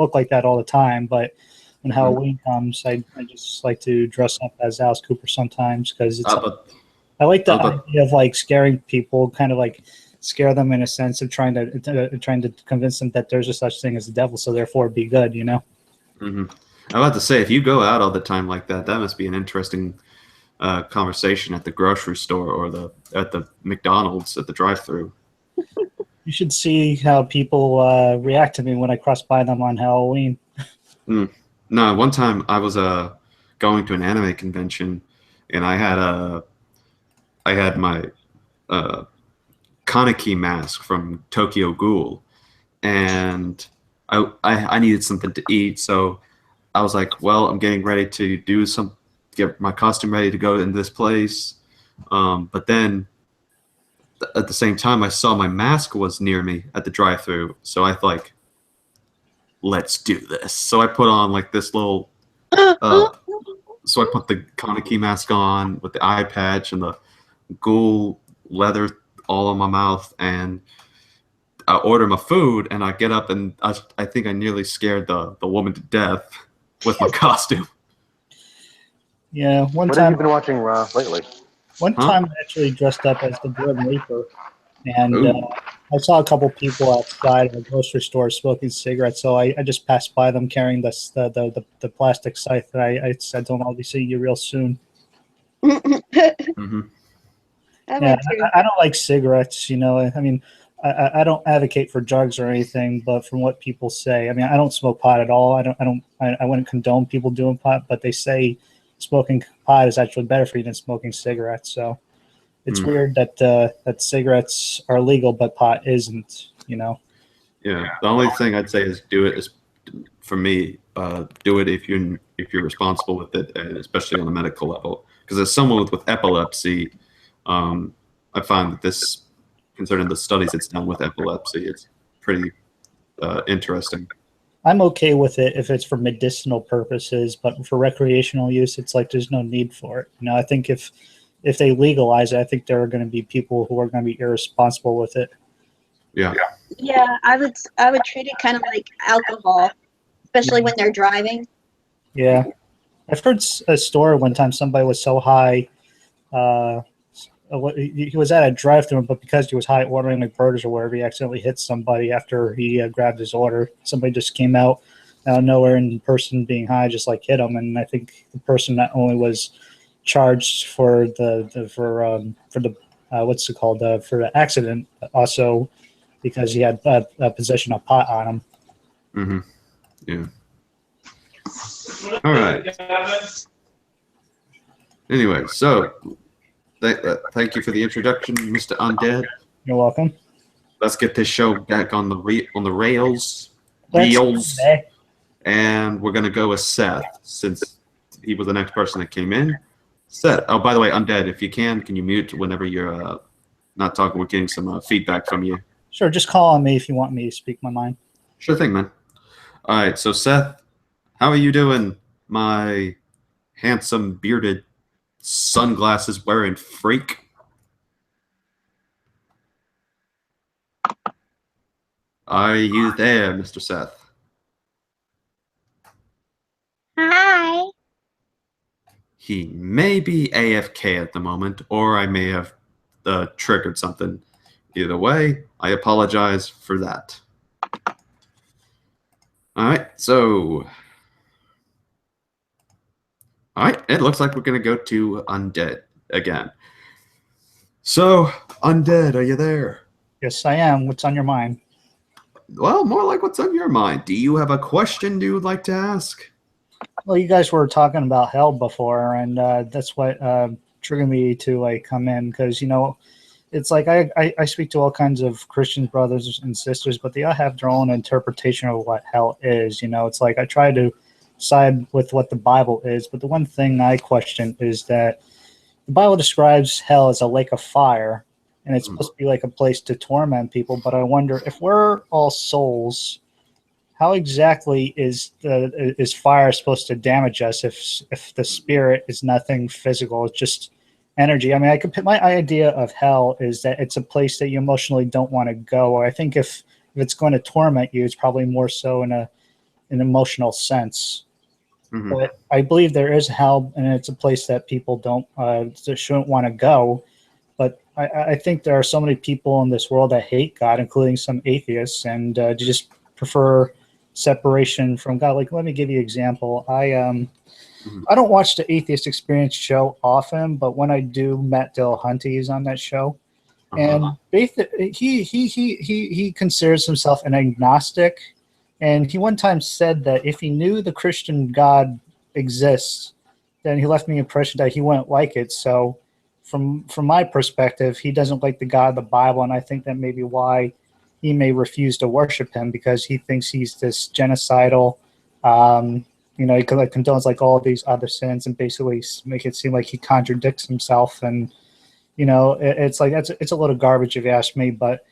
S8: look like that all the time. But when Halloween comes, I just like to dress up as Alice Cooper sometimes because I like the idea of like scaring people, kind of like scare them in a sense of trying to convince them that there's a such thing as the devil, so therefore be good.
S1: I'm about to say, if you go out all the time like that, that must be an interesting conversation at the grocery store or at the McDonald's at the drive-thru.
S8: You should see how people react to me when I cross by them on Halloween.
S1: No, one time I was going to an anime convention, and I had my Kaneki mask from Tokyo Ghoul, and I needed something to eat, so I was like, well, I'm getting ready to get my costume ready to go in this place. But then at the same time, I saw my mask was near me at the drive-thru. So I thought, let's do this. So I put on like this little, so I put the Kaneki mask on with the eye patch and the ghoul leather all on my mouth, and I order my food, and I get up, and I think I nearly scared the woman to death with my costume.
S8: Yeah,
S7: What have you been watching lately?
S8: One time I actually dressed up as the Grim Reaper, and I saw a couple people outside of a grocery store smoking cigarettes, so I just passed by them carrying the plastic scythe, and I said to them, I'll be seeing you real soon. Yeah, I don't like cigarettes, I don't advocate for drugs or anything, but from what people say, I don't smoke pot at all. I wouldn't condone people doing pot, but they say smoking pot is actually better for you than smoking cigarettes. So it's weird that cigarettes are legal, but pot isn't, Yeah.
S1: The only thing I'd say is do it for me. Do it if you're responsible with it, and especially on a medical level. Because as someone with epilepsy, I find that this, concerning the studies it's done with epilepsy, it's pretty interesting.
S8: I'm okay with it if it's for medicinal purposes, but for recreational use, it's like there's no need for it. I think if if they legalize it, I think there are going to be people who are going to be irresponsible with it.
S1: Yeah.
S4: Yeah, I would treat it kind of like alcohol, especially when they're driving.
S8: Yeah. I've heard a story one time somebody was so high, he was at a drive-thru, but because he was high ordering like burgers or whatever, he accidentally hit somebody after he grabbed his order. Somebody just came out of nowhere, and the person being high just like hit him. And I think the person not only was charged for the what's it called for the accident, but also because he had a possession of pot on him.
S1: Mm-hmm. Yeah. All right. Anyway, so thank you for the introduction, Mr. Undead.
S8: You're welcome.
S1: Let's get this show back on the rails.
S8: Let's
S1: And we're gonna go with Seth, since he was the next person that came in. Seth. Oh, by the way, Undead, if you can you mute whenever you're not talking? We're getting some feedback from you.
S8: Sure, just call on me if you want me to speak my mind.
S1: Sure thing, man. All right, so Seth, how are you doing, my handsome, bearded, sunglasses wearing freak? Are you there, Mr. Seth?
S4: Hi.
S1: He may be AFK at the moment, or I may have triggered something. Either way, I apologize for that. All right, so... All right, it looks like we're going to go to Undead again. So, Undead, are you there?
S8: Yes, I am. What's on your mind?
S1: Well, more like what's on your mind. Do you have a question you would like to ask?
S8: Well, you guys were talking about hell before, and that's what triggered me to come in, because it's like I speak to all kinds of Christian brothers and sisters, but they all have their own interpretation of what hell is. It's like I try to side with what the Bible is, but the one thing I question is that the Bible describes hell as a lake of fire, and it's supposed to be like a place to torment people. But I wonder, if we're all souls, how exactly is fire supposed to damage us if the spirit is nothing physical? It's just energy. I mean, my idea of hell is that it's a place that you emotionally don't want to go. Or I think if it's going to torment you, it's probably more so in an emotional sense. Mm-hmm. But I believe there is hell, and it's a place that people shouldn't want to go. But I think there are so many people in this world that hate God, including some atheists, and just prefer separation from God. Like, let me give you an example. I don't watch the Atheist Experience show often, but when I do, Matt Dillahunty is on that show, and he considers himself an agnostic. And he one time said that if he knew the Christian God exists, then he left me the impression that he wouldn't like it. So from my perspective, he doesn't like the God of the Bible, and I think that may be why he may refuse to worship him, because he thinks he's this genocidal, he condones all of these other sins and basically make it seem like he contradicts himself. And, it's like, it's a little garbage if you ask me, but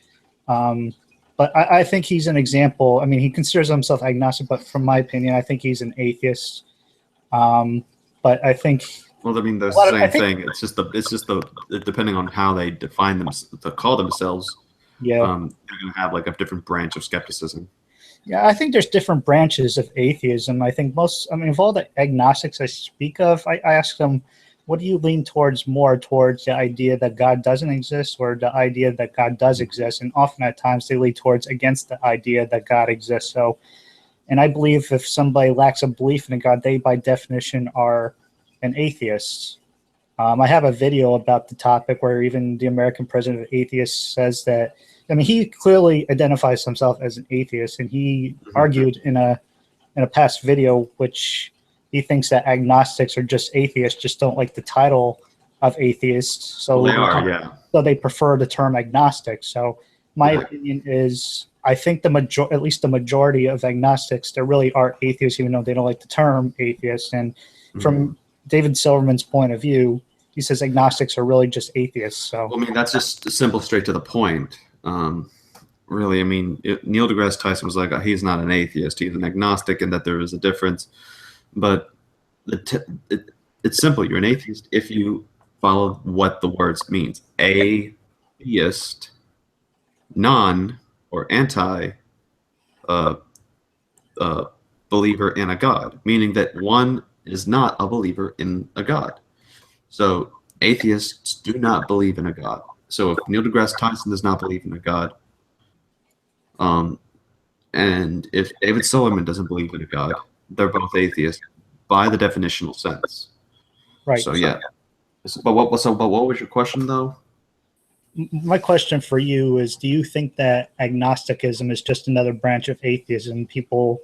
S8: I think he's an example. I mean, he considers himself agnostic, but from my opinion, I think he's an atheist. But I think...
S1: Well, I mean, they're the same thing. It's just depending on how they define call themselves.
S8: Yeah.
S1: They're going to have a different branch of skepticism.
S8: Yeah, I think there's different branches of atheism. I think of all the agnostics I speak of, I ask them, what do you lean more towards the idea that God doesn't exist, or the idea that God does exist? And often at times they lean towards against the idea that God exists. So, and I believe if somebody lacks a belief in a God, they by definition are an atheist. I have a video about the topic where even the American president of atheists says that, he clearly identifies himself as an atheist, and he argued in a past video, which he thinks that agnostics are just atheists, just don't like the title of atheist. So
S1: they are, yeah.
S8: So they prefer the term agnostic. So my opinion is, I think at least the majority of agnostics, there really are atheists, even though they don't like the term atheist. And from David Silverman's point of view, he says agnostics are really just atheists. So
S1: that's just simple, straight to the point. Really, Neil deGrasse Tyson was like, he's not an atheist, he's an agnostic, and that there is a difference. But it's simple. You're an atheist if you follow what the words means. Atheist, non or anti believer in a god, meaning that one is not a believer in a god. So atheists do not believe in a god. So if Neil deGrasse Tyson does not believe in a god, and if David Silverman doesn't believe in a god, they're both atheists by the definitional sense.
S8: Right.
S1: So yeah. But what was your question though?
S8: My question for you is, do you think that agnosticism is just another branch of atheism? People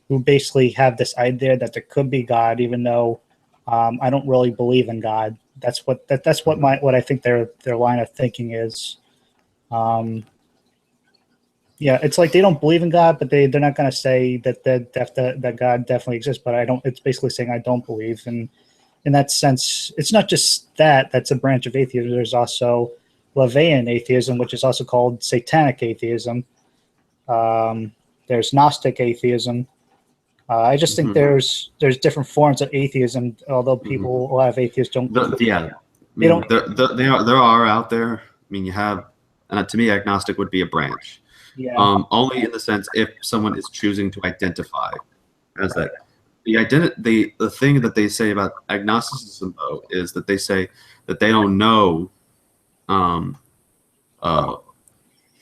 S8: who basically have this idea that there could be God, even though I don't really believe in God. That's what I think their line of thinking is. Yeah, it's like they don't believe in God, but they're not going to say that God definitely exists. But I don't. It's basically saying I don't believe, and in that sense, it's not just that's a branch of atheism. There's also Levian atheism, which is also called satanic atheism. There's Gnostic atheism. I just think there's different forms of atheism. Although a lot of atheists don't.
S1: There are out there. I mean, you have, and to me, agnostic would be a branch.
S8: Yeah.
S1: Only in the sense if someone is choosing to identify as that. The thing that they say about agnosticism though is that they say that they don't know that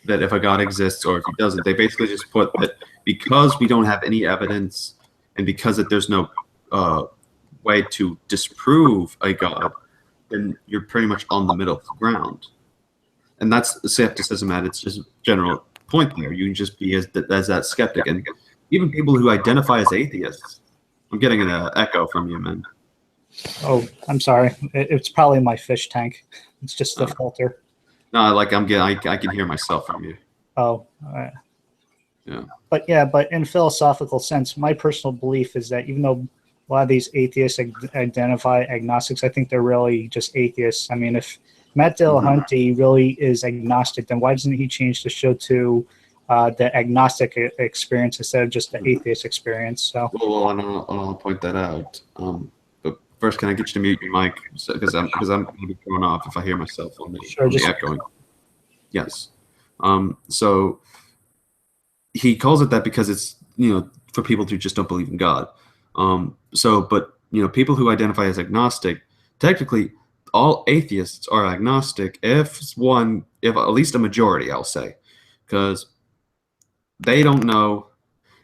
S1: if a God exists or if he doesn't. They basically just put that because we don't have any evidence and because that there's no way to disprove a God, then you're pretty much on the middle ground. And that's skepticism at its just general point there. You can just be as that skeptic. And even people who identify as atheists, I'm getting an echo from you, man.
S8: Oh, I'm sorry. It's probably my fish tank. It's just the filter.
S1: No, like I can hear myself from you.
S8: Oh,
S1: yeah.
S8: But in philosophical sense, my personal belief is that even though a lot of these atheists identify agnostics, I think they're really just atheists. I mean, if Matt Dillahunty really is agnostic, then why doesn't he change the show to the agnostic experience instead of just the atheist experience? So,
S1: well, I'll point that out. But first, can I get you to mute your mic because I'm going to be thrown off if I hear myself on the echoing. Yes. So he calls it that because it's for people who just don't believe in God. But people who identify as agnostic, technically, all atheists are agnostic if at least a majority, I'll say, because they don't know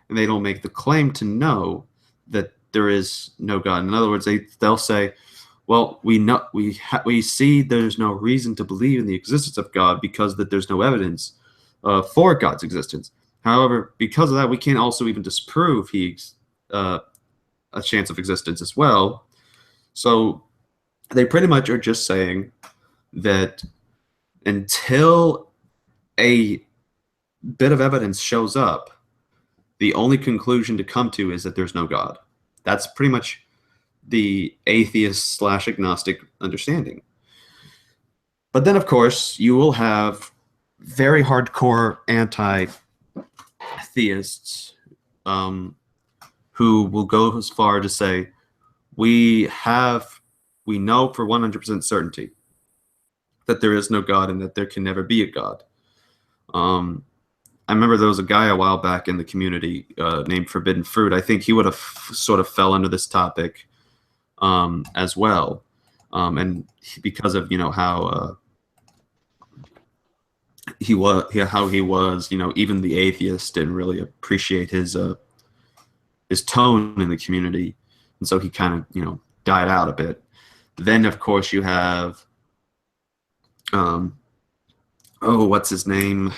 S1: and they don't make the claim to know that there is no God. In other words, they'll say, well, we see there's no reason to believe in the existence of God because that there's no evidence for God's existence. However, because of that, we can't also even disprove he's a chance of existence as well. So they pretty much are just saying that until a bit of evidence shows up, the only conclusion to come to is that there's no God. That's pretty much the atheist / agnostic understanding. But then, of course, you will have very hardcore anti-theists who will go as far to say, we know for 100% certainty that there is no God and that there can never be a God. I remember there was a guy a while back in the community named Forbidden Fruit. I think he would have sort of fell under this topic as well. And because of, how he was, even the atheist didn't really appreciate his tone in the community. And so he kind of, died out a bit. Then, of course, you have, what's his name?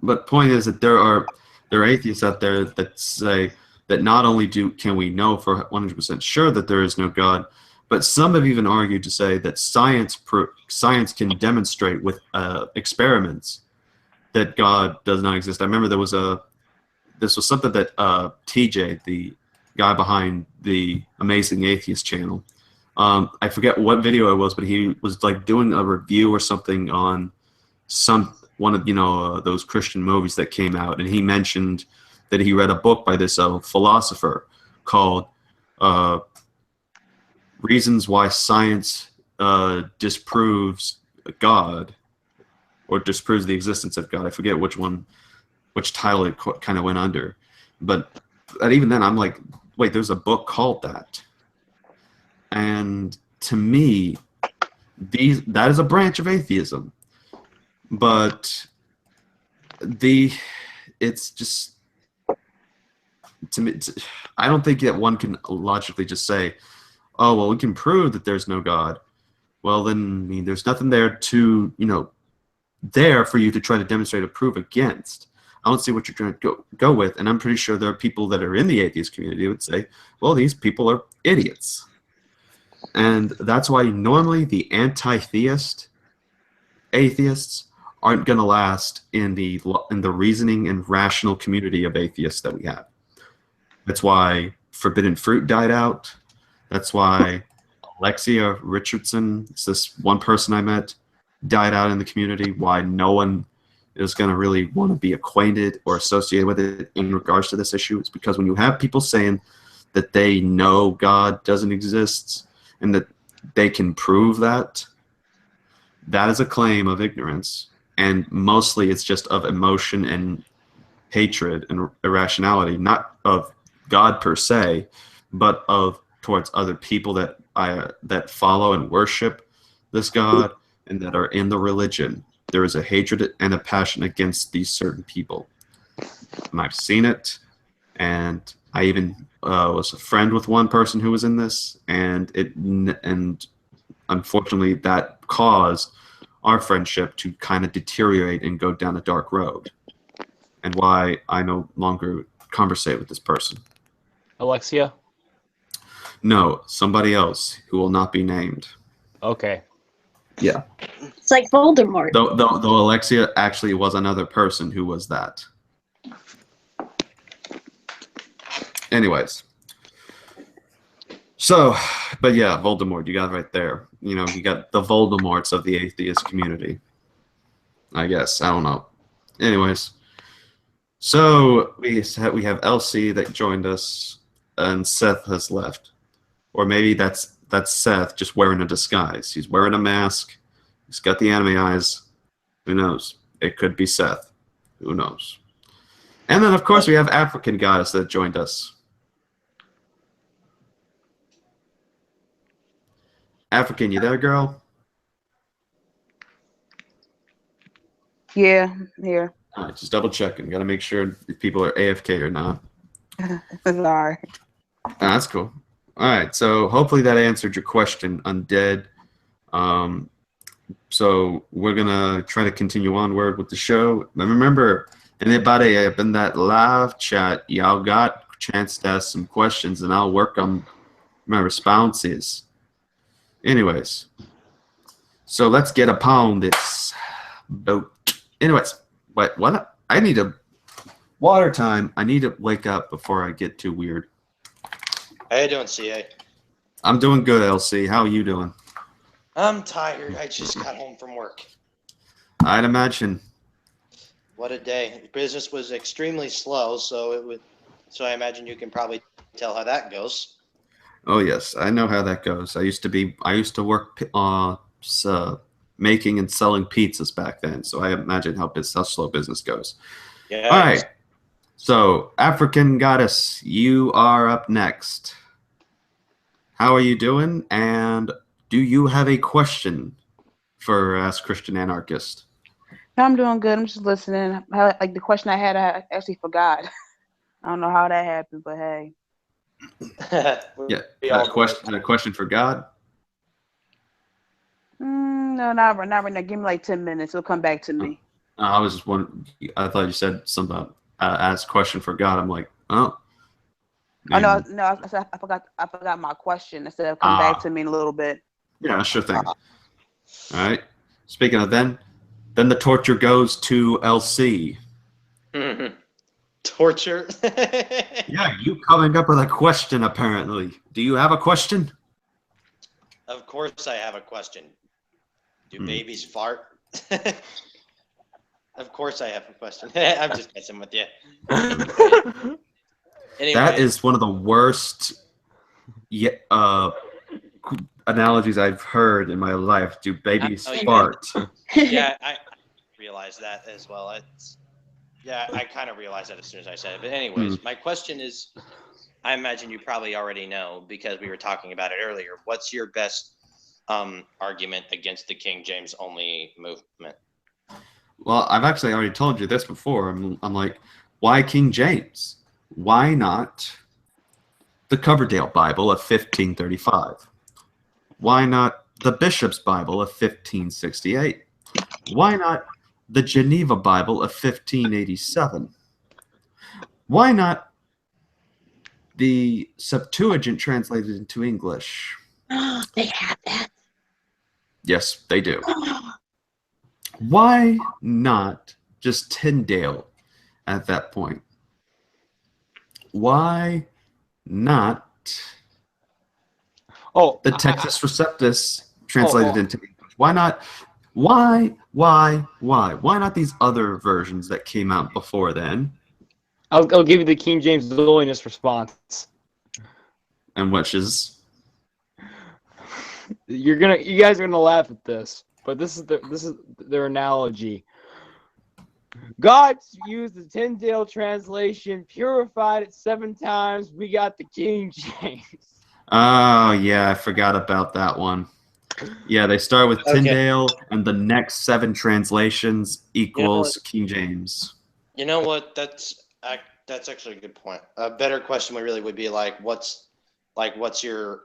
S1: But point is that there are atheists out there that say that not only can we know for 100% sure that there is no God, but some have even argued to say that science can demonstrate with experiments that God does not exist. I remember this was something that TJ, the guy behind the Amazing Atheist channel, I forget what video it was, but he was like doing a review or something on one of those Christian movies that came out, and he mentioned that he read a book by this philosopher called reasons why science disproves God or disproves the existence of God. I forget which title it kind of went under, but even then I'm like, wait, there's a book called that. And to me, that is a branch of atheism, but it's just, to me, I don't think that one can logically just say, oh, well, we can prove that there's no God. Well, then, I mean, there's nothing there to, there for you to try to demonstrate or prove against. I don't see what you're trying to go with, and I'm pretty sure there are people that are in the atheist community who would say, well, these people are idiots. And that's why normally the anti-theist atheists aren't going to last in the reasoning and rational community of atheists that we have. That's why Forbidden Fruit died out. That's why Alexia Richardson, it's this one person I met, died out in the community. Why no one is going to really want to be acquainted or associated with it in regards to this issue. It's because when you have people saying that they know God doesn't exist and that they can prove that, that is a claim of ignorance. And mostly it's just of emotion and hatred and irrationality, not of God per se, but towards other people that follow and worship this God and that are in the religion. There is a hatred and a passion against these certain people. And I've seen it, and I even was a friend with one person who was in this, and unfortunately that caused our friendship to kind of deteriorate and go down a dark road, and why I no longer conversate with this person.
S9: Alexia?
S1: No, somebody else who will not be named.
S9: Okay.
S1: Yeah.
S4: It's like Voldemort.
S1: Though Alexia actually was another person who was that. Anyways. So, but yeah, Voldemort, you got it right there. You got the Voldemorts of the atheist community. I guess. I don't know. Anyways. So, we have LC that joined us, and Seth has left. Or maybe that's Seth just wearing a disguise. He's wearing a mask. He's got the anime eyes. Who knows? It could be Seth. Who knows? And then, of course, we have African Goddess that joined us. African, you there, girl?
S10: Yeah, I'm here.
S1: All right, just double checking. Got to make sure if people are AFK or not.
S10: Sorry.
S1: That's cool. All right, so hopefully that answered your question, Undead. So we're gonna try to continue onward with the show. And remember, anybody up in that live chat, y'all got a chance to ask some questions, and I'll work on my responses. Anyways, so let's get upon this boat. Anyways, wait, what? I need a water time. I need to wake up before I get too weird.
S11: How you doing, CA?
S1: I'm doing good, LC. How are you doing?
S11: I'm tired. I just got home from work.
S1: I'd imagine.
S11: What a day. Business was extremely slow, so I imagine you can probably tell how that goes.
S1: Oh yes, I know how that goes. I used to work making and selling pizzas back then, so I imagine how slow business goes.
S11: Yeah.
S1: All right. So, African Goddess, you are up next. How are you doing? And do you have a question for Ask Christian Anarchist?
S10: I'm doing good. I'm just listening. Like the question I had, I actually forgot. I don't know how that happened, but hey.
S1: Yeah. A question for God?
S10: No, not right now. Give me like 10 minutes. It'll come back to me.
S1: I was just wondering. I thought you said something about ask question for God. I'm like, oh.
S10: Oh no! I forgot my question. I said it'll come back to me in a little bit.
S1: Yeah, sure thing. All right. Speaking of then the torture goes to LC.
S11: Mm-hmm. Torture?
S1: Yeah, you coming up with a question, apparently. Do you have a question?
S11: Of course I have a question. Do babies fart? Of course I have a question. I'm just messing with you. Anyway.
S1: That is one of the worst analogies I've heard in my life. Do babies
S11: Oh, yeah.
S1: fart?
S11: Yeah, I realized that as well. I kind of realized that as soon as I said it. But anyways, my question is, I imagine you probably already know because we were talking about it earlier. What's your best argument against the King James only movement?
S1: Well, I've actually already told you this before. I'm like, why King James? Why not the Coverdale Bible of 1535? Why not the Bishop's Bible of 1568? Why not the Geneva Bible of 1587? Why not the Septuagint translated into English?
S4: They have that.
S1: Yes, they do. Why not just Tyndale at that point? Why not the Textus Receptus translated into English? Why not? Why not these other versions that came out before then?
S2: I'll give you the King James holiness response.
S1: And which is,
S2: you guys are gonna laugh at this, but this is their analogy. God used the Tyndale translation, purified it 7 times. We got the King James.
S1: oh yeah, I forgot about that one. Yeah, they start with Tyndale, and the next 7 translations equals King James.
S11: You know what? That's actually a good point. A better question would be what's your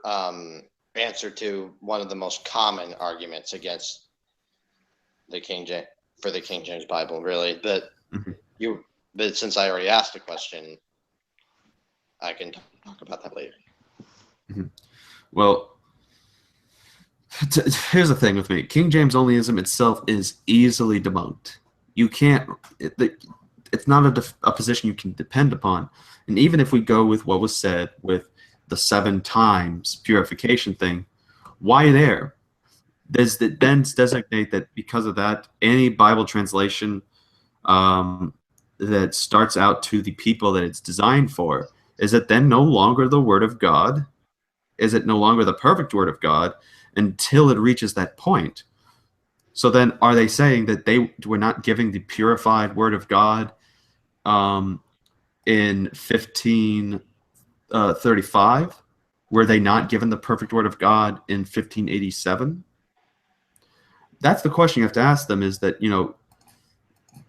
S11: answer to one of the most common arguments against the King James Bible, really? But but since I already asked a question, I can talk about that later.
S1: Well, here's the thing with me. King James onlyism itself is easily debunked. You can't. It's not a position you can depend upon. And even if we go with what was said with the 7 times purification thing, why there? Does it then designate that because of that, any Bible translation that starts out to the people that it's designed for, is it then no longer the Word of God? Is it no longer the perfect Word of God until it reaches that point? So then are they saying that they were not giving the purified Word of God in 1535? Were they not given the perfect Word of God in 1587? That's the question you have to ask them, is that,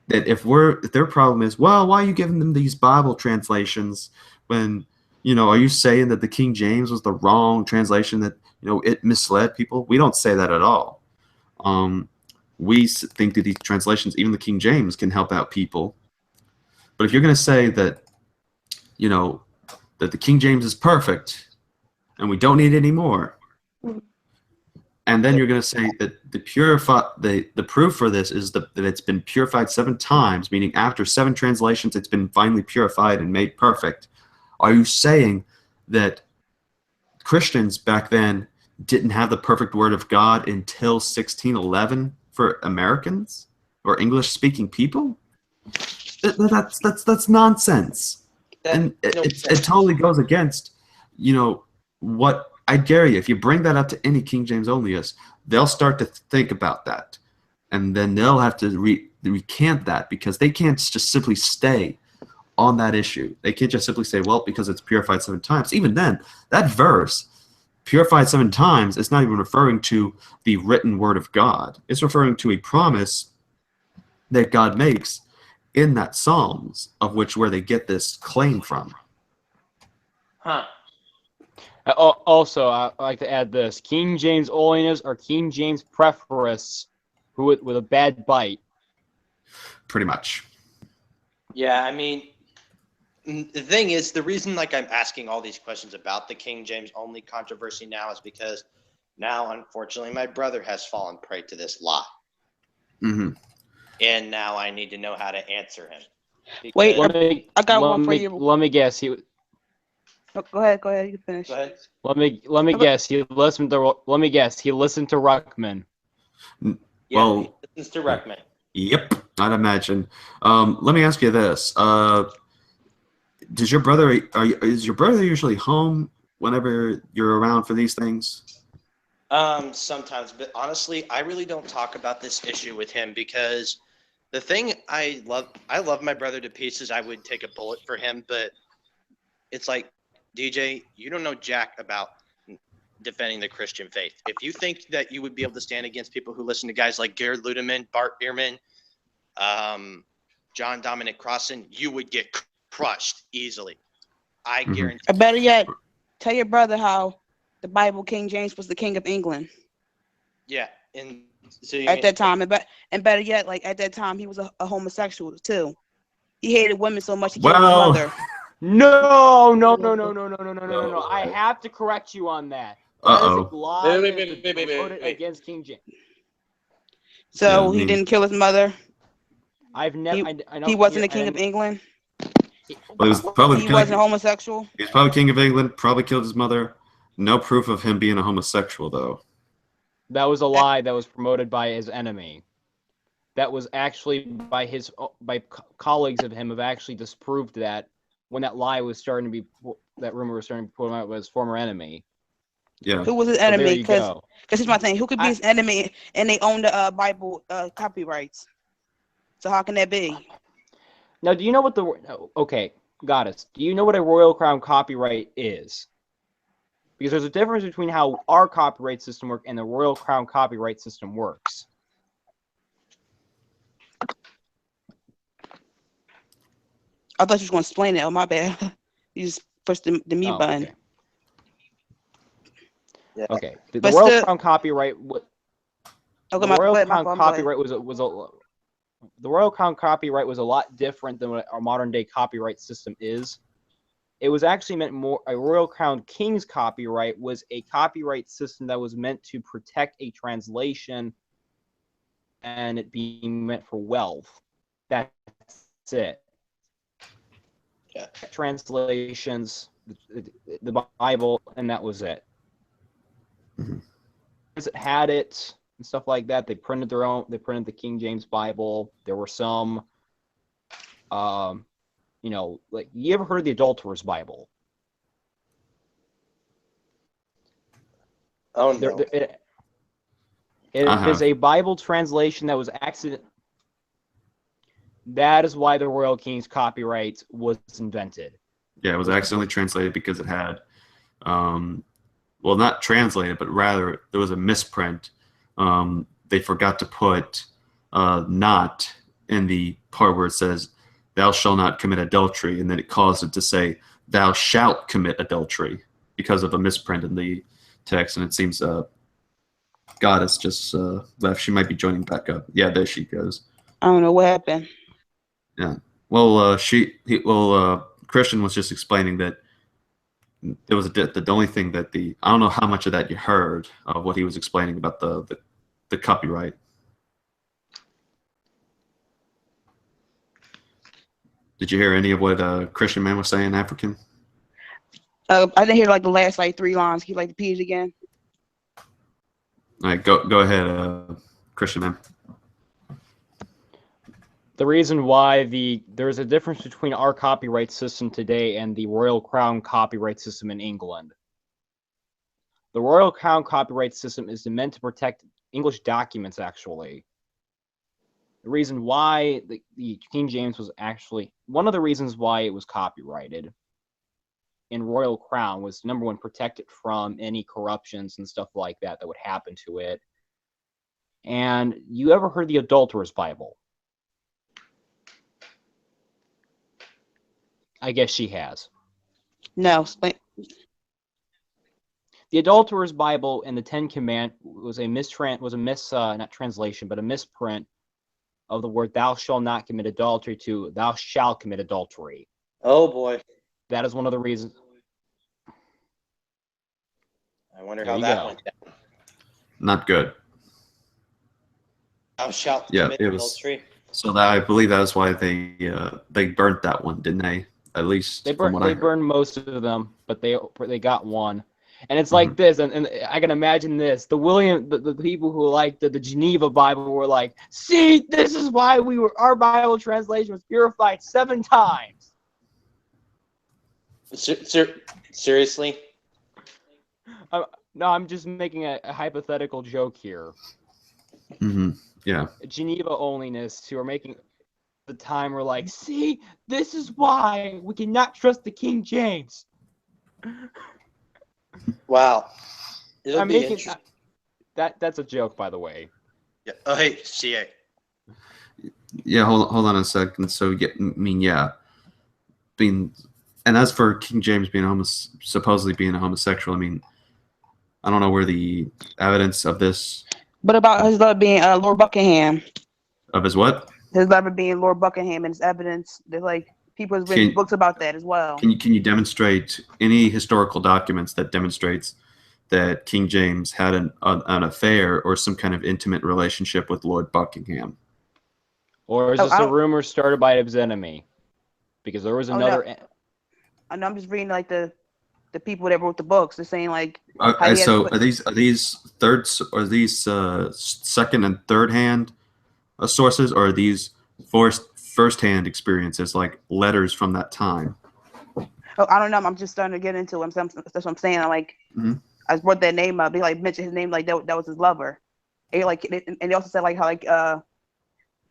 S1: that if their problem is, well, why are you giving them these Bible translations when, are you saying that the King James was the wrong translation, that, it misled people? We don't say that at all. We think that these translations, even the King James, can help out people. But if you're going to say that, that the King James is perfect and we don't need any more, and then you're going to say that the proof for this is that it's been purified 7 times, meaning after 7 translations it's been finally purified and made perfect. Are you saying that Christians back then didn't have the perfect Word of God until 1611 for Americans or English-speaking people? That's nonsense. And it totally goes against, what I dare you. If you bring that up to any King James onlyists, they'll start to think about that, and then they'll have to recant that, because they can't just simply stay on that issue. They can't just simply say, well, because it's purified 7 times. Even then, that verse, purified 7 times, is not even referring to the written Word of God. It's referring to a promise that God makes in that Psalms, of which where they get this claim from.
S2: Also, I'd like to add this: King James holiness or King James preference, with a bad bite.
S1: Pretty much.
S11: Yeah, I mean, the thing is, the reason I'm asking all these questions about the King James only controversy now is because now, unfortunately, my brother has fallen prey to this lie. And now I need to know how to answer him.
S10: Wait, I got one for you.
S2: Let me guess.
S10: Go ahead. You can finish.
S11: Go ahead.
S2: Let me guess. He listened to. Let me guess. He listened to Ruckman.
S1: Well,
S11: he listens to Ruckman.
S1: Yep, I'd imagine. Let me ask you this: is your brother usually home whenever you're around for these things?
S11: Sometimes, but honestly, I really don't talk about this issue with him because the thing I love my brother to pieces. I would take a bullet for him, but it's like, DJ, you don't know jack about defending the Christian faith. If you think that you would be able to stand against people who listen to guys like Garrett Ludeman, Bart Ehrman, John Dominic Crossan, you would get crushed easily. I guarantee.
S10: Or better yet, tell your brother how the Bible King James was the king of England.
S11: Yeah, and so
S10: at that time, and better yet, like at that time, he was a homosexual too. He hated women so much he killed his mother.
S2: No. I have to correct you on that. That is a lie promoted against King James.
S10: So he didn't kill his mother.
S2: I've never.
S10: He wasn't the king of England.
S1: Well, he
S10: wasn't homosexual.
S1: He was probably king of England. Probably killed his mother. No proof of him being a homosexual, though.
S2: That was a lie that was promoted by his enemy. That was actually by colleagues of him have actually disproved that when that lie was starting to be, that rumor was starting to be put out by his former enemy.
S1: Yeah.
S10: Who was his enemy? Because here's my thing. Who could be his enemy and they own the Bible copyrights? So how can that be?
S2: Now, do you know what okay, Goddess, do you know what a Royal Crown copyright is? Because there's a difference between how our copyright system works and the Royal Crown copyright system works.
S10: I thought you was going to explain it. Oh, my bad. You just pushed the mute button.
S2: Okay. Yeah. Okay. The Royal Crown copyright. The Royal Crown copyright the Royal Crown copyright was a lot different than what our modern day copyright system is. It was actually meant more. A Royal Crown King's copyright was a copyright system that was meant to protect a translation, and it being meant for wealth. That's it. Yeah. Translations, the Bible, and that was it. Mm-hmm. It had it and stuff like that. They printed their own. They printed the King James Bible. There were some, like, you ever heard of the Adulterer's Bible?
S11: Oh no.
S2: It is a Bible translation that was accident. That is why the Royal King's copyright was invented.
S1: Yeah, it was accidentally translated because it had, not translated, but rather there was a misprint. They forgot to put not in the part where it says, "Thou shalt not commit adultery," and then it caused it to say, "Thou shalt commit adultery," because of a misprint in the text. And it seems Goddess just left. She might be joining back up. Yeah, there she goes.
S10: I don't know what happened.
S1: Yeah. Well, Christian was just explaining that there was the only thing that I don't know how much of that you heard of what he was explaining about the copyright. Did you hear any of what Christian man was saying, African?
S10: I didn't hear like the last 3 lines. Can you like repeat it again?
S1: All right, go ahead, Christian man.
S2: The reason why there's a difference between our copyright system today and the Royal Crown copyright system in England. The Royal Crown copyright system is meant to protect English documents, actually. The reason why the King James was actually, one of the reasons why it was copyrighted in Royal Crown was, number one, protect it from any corruptions and stuff like that would happen to it. And you ever heard the Adulterer's Bible? I guess she has.
S10: No.
S2: The Adulterer's Bible and the Ten Commandments was not translation, but a misprint of the word "thou shalt not commit adultery" to "thou shalt commit adultery."
S11: Oh boy.
S2: That is one of the reasons.
S11: I wonder how that went down.
S1: Not good.
S11: Thou shalt commit adultery.
S1: So I believe that's why they burnt that one, didn't they? At least
S2: they burned most of them, but they got one. And it's like this, and I can imagine this. The people who like the Geneva Bible were like, "See, this is why our Bible translation was purified 7 times."
S11: Seriously?
S9: No, I'm just making a hypothetical joke here.
S1: Mm-hmm. Yeah.
S9: Geneva onlyness who are making the time we're like, see, this is why we cannot trust the King James.
S11: Wow. It'll
S9: I'm
S11: be
S9: making
S11: interesting.
S9: that's a joke, by the way.
S11: Yeah. Oh, hey, CA.
S1: Yeah, hold on a second. So, yeah, being, and as for King James being supposedly being a homosexual, I mean, I don't know where the evidence of this.
S10: What about his love being Lord Buckingham?
S1: Of his what?
S10: His lover being Lord Buckingham, and his evidence that like people have written books about that as well.
S1: Can you demonstrate any historical documents that demonstrates that King James had an affair or some kind of intimate relationship with Lord Buckingham?
S9: Or is this a rumor started by his enemy? Because there was another.
S10: No. I'm just reading like the people that wrote the books. They're saying like.
S1: Okay, so are these third or these second and third hand sources, or are these first hand experiences like letters from that time?
S10: Oh, I don't know. I'm just starting to get into it. That's what I'm saying. I'm like, I brought that name up. They like mentioned his name like that was his lover. And they also said like how like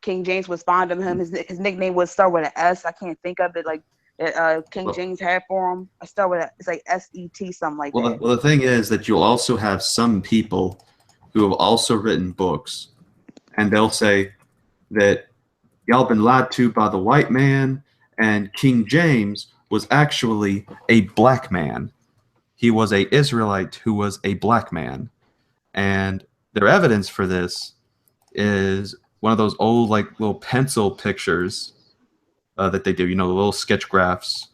S10: King James was fond of him. His nickname was start with an S. I can't think of it like King James had for him. I start with it's like SET something like that.
S1: Well, the thing is that you'll also have some people who have also written books, and they'll say that y'all been lied to by the white man, and King James was actually a black man. He was a Israelite who was a black man, and their evidence for this is one of those old like little pencil pictures that they do, the little sketch graphs,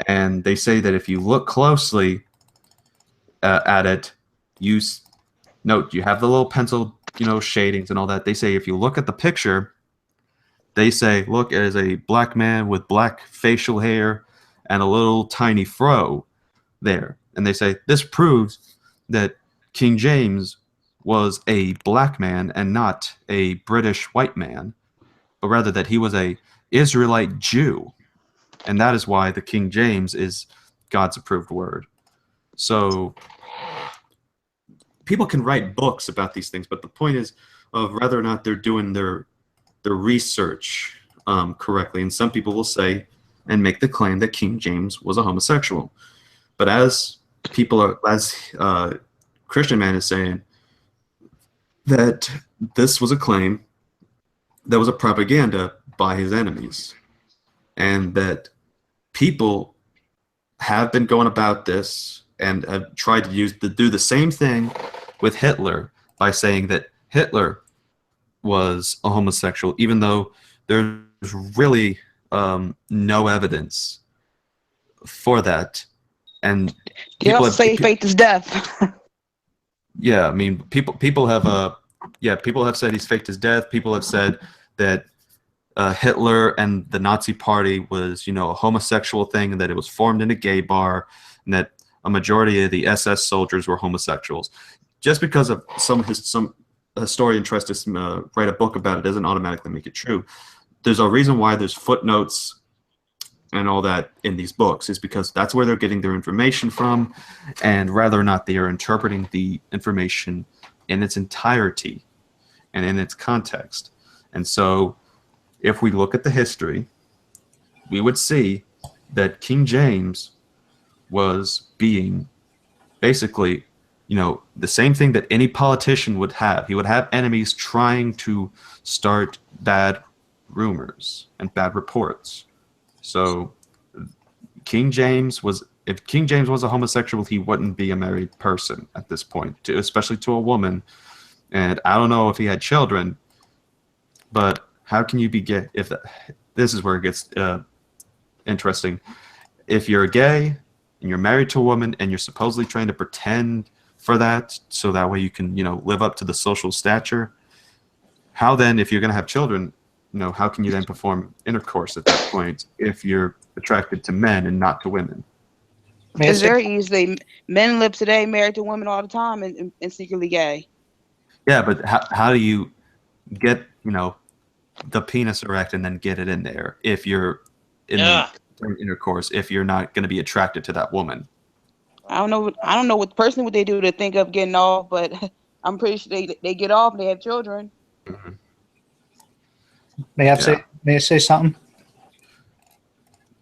S1: and they say that if you look closely at it, you have the little pencil, shadings and all that. They say if you look at the picture, they say, look, it is a black man with black facial hair and a little tiny fro there. And they say this proves that King James was a black man and not a British white man, but rather that he was a Israelite Jew. And that is why the King James is God's approved word. So people can write books about these things, but the point is of whether or not they're doing their research correctly. And some people will say and make the claim that King James was a homosexual. But as Christian Man is saying, that this was a claim that was a propaganda by his enemies, and that people have been going about this and have tried to do the same thing with Hitler by saying that Hitler was a homosexual, even though there's really no evidence for that. And
S10: they also say faith is death.
S1: Yeah, I mean, people have said he's faked his death. People have said that Hitler and the Nazi Party was, a homosexual thing, and that it was formed in a gay bar, and that a majority of the SS soldiers were homosexuals. Just because of some historian tries to write a book about it doesn't automatically make it true. There's a reason why there's footnotes and all that in these books, is because that's where they're getting their information from, and whether or not they are interpreting the information in its entirety and in its context. And so if we look at the history, we would see that King James was being basically, the same thing that any politician would have. He would have enemies trying to start bad rumors and bad reports. So if King James was a homosexual, he wouldn't be a married person at this point, especially to a woman. And I don't know if he had children, but how can you be gay? This is where it gets interesting. If you're gay and you're married to a woman and you're supposedly trying to pretend for that, so that way you can, live up to the social stature, how then, if you're going to have children, how can you then perform intercourse at that point if you're attracted to men and not to women?
S10: It's very easily. Men live today married to women all the time and secretly gay.
S1: Yeah, but how do you get, the penis erect and then get it in there if you're in intercourse, if you're not going to be attracted to that woman?
S10: I don't know. I don't know what personally what they do to think of getting off, but I'm pretty sure they get off. And they have children.
S1: Mhm.
S8: May I say something?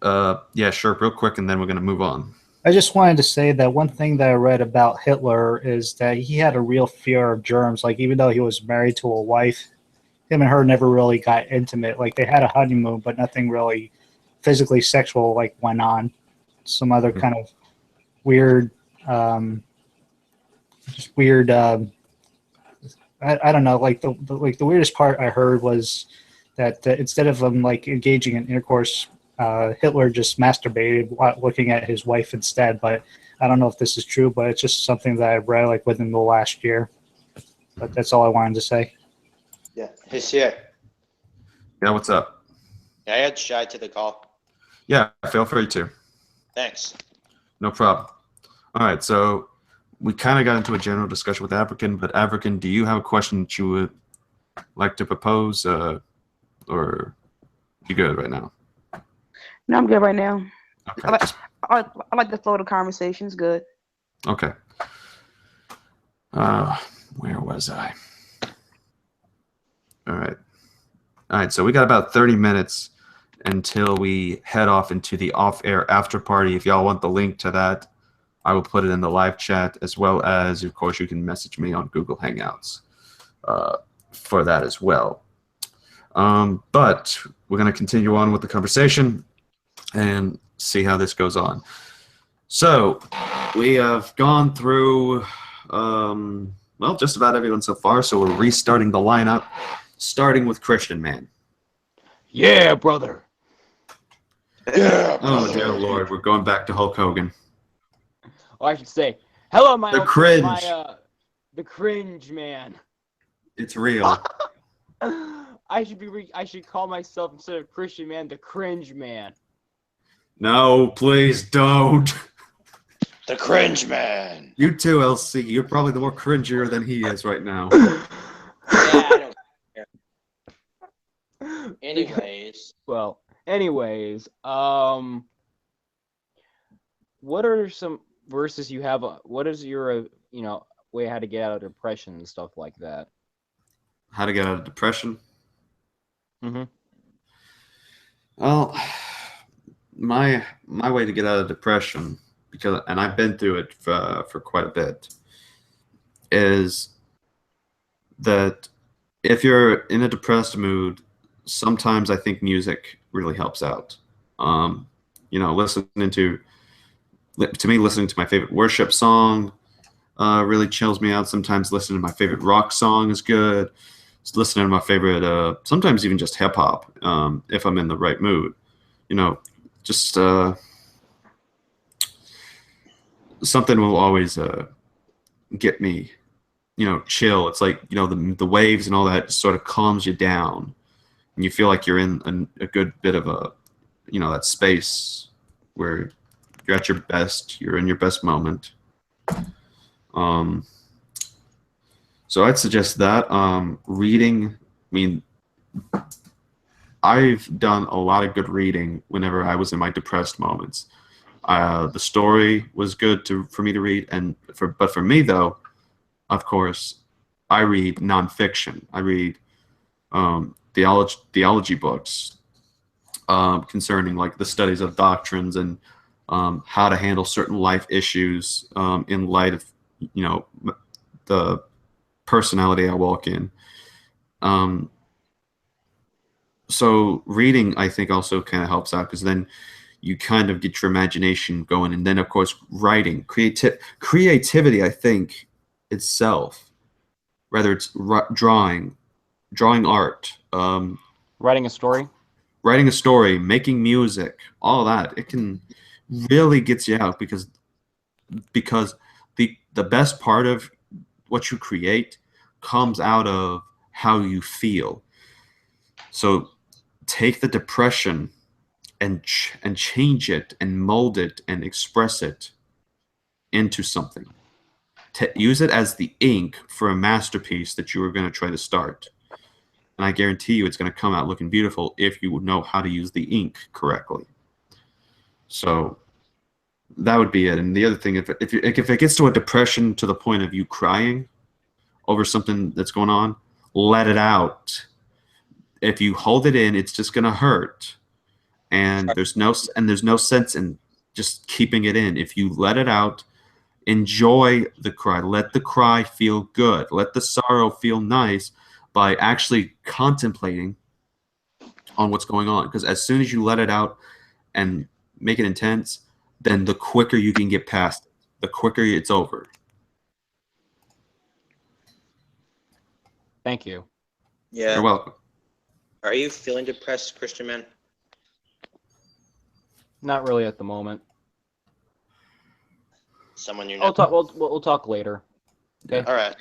S1: Yeah, sure. Real quick, and then we're gonna move on.
S8: I just wanted to say that one thing that I read about Hitler is that he had a real fear of germs. Like, even though he was married to a wife, him and her never really got intimate. Like, they had a honeymoon, but nothing really physically sexual like went on. Some other kind of weird, just weird. I don't know. Like the weirdest part I heard was that instead of them like engaging in intercourse, Hitler just masturbated while looking at his wife instead. But I don't know if this is true, but it's just something that I read like within the last year. But that's all I wanted to say.
S11: Yeah. He's here.
S1: Yeah, what's up?
S11: Can I add Shy to the call?
S1: Yeah, feel free to.
S11: Thanks.
S1: No problem. All right, so we kind of got into a general discussion with African, but African, do you have a question that you would like to propose, or you good right now?
S10: No, I'm good right now.
S1: Okay.
S10: I like the flow of the conversation. It's good.
S1: Okay. Where was I? All right. So we got about 30 minutes until we head off into the off-air after party. If y'all want the link to that, I will put it in the live chat, as well as, of course, you can message me on Google Hangouts for that as well. But we're going to continue on with the conversation and see how this goes on. So we have gone through, well, just about everyone so far. So we're restarting the lineup, starting with Christian Man.
S9: Yeah, brother.
S11: Yeah.
S1: Oh, dear Lord. We're going back to Hulk Hogan.
S9: Or I should say, hello, my
S1: The
S9: old
S1: cringe.
S9: the cringe man.
S1: It's real.
S9: I should call myself, instead of Christian Man, the cringe man.
S1: No, please don't.
S11: The cringe man.
S1: You too, LC. You're probably the more cringier than he is right now.
S11: Yeah, I don't care. Anyways.
S9: Well, anyways, what are some verses you have? What is your, way how to get out of depression and stuff like that?
S1: How to get out of depression?
S9: Mm-hmm.
S1: Well, my way to get out of depression, and I've been through it for quite a bit, is that if you're in a depressed mood, sometimes I think music really helps out. Listening to my favorite worship song really chills me out. Sometimes listening to my favorite rock song is good. Just listening to my favorite, sometimes even just hip hop, if I'm in the right mood. Just something will always get me, chill. It's like, the waves and all that sort of calms you down, and you feel like you're in a good bit of that space where you're at your best, you're in your best moment. So I'd suggest that. Reading, I've done a lot of good reading whenever I was in my depressed moments. The story was good for me to read, but for me though, of course, I read nonfiction. I read theology books concerning like the studies of doctrines and how to handle certain life issues in light of the personality I walk in. So reading, I think, also kind of helps out, because then you kind of get your imagination going. And then, of course, writing. Creativity, I think, itself, whether it's drawing art.
S9: Writing a story. Making music, all that. It can really get you out, because the best part of what you create comes out of how you feel. So take the depression and change it and mold it and express it into something. Use it as the ink for a masterpiece that you are going to try to start. And I guarantee you it's going to come out looking beautiful if you know how to use the ink correctly. So that would be it. And the other thing, if it gets to a depression to the point of you crying over something that's going on, let it out. If you hold it in, it's just gonna hurt, and there's no sense in just keeping it in. If you let it out, enjoy the cry. Let the cry feel good. Let the sorrow feel nice by actually contemplating on what's going on. Because as soon as you let it out and make it intense, then the quicker you can get past it, the quicker it's over.
S2: Thank you.
S11: Yeah.
S9: You're welcome.
S11: Are you feeling depressed, Christian man?
S2: Not really at the moment.
S11: Someone you know?
S2: We'll talk later. Okay.
S11: All right.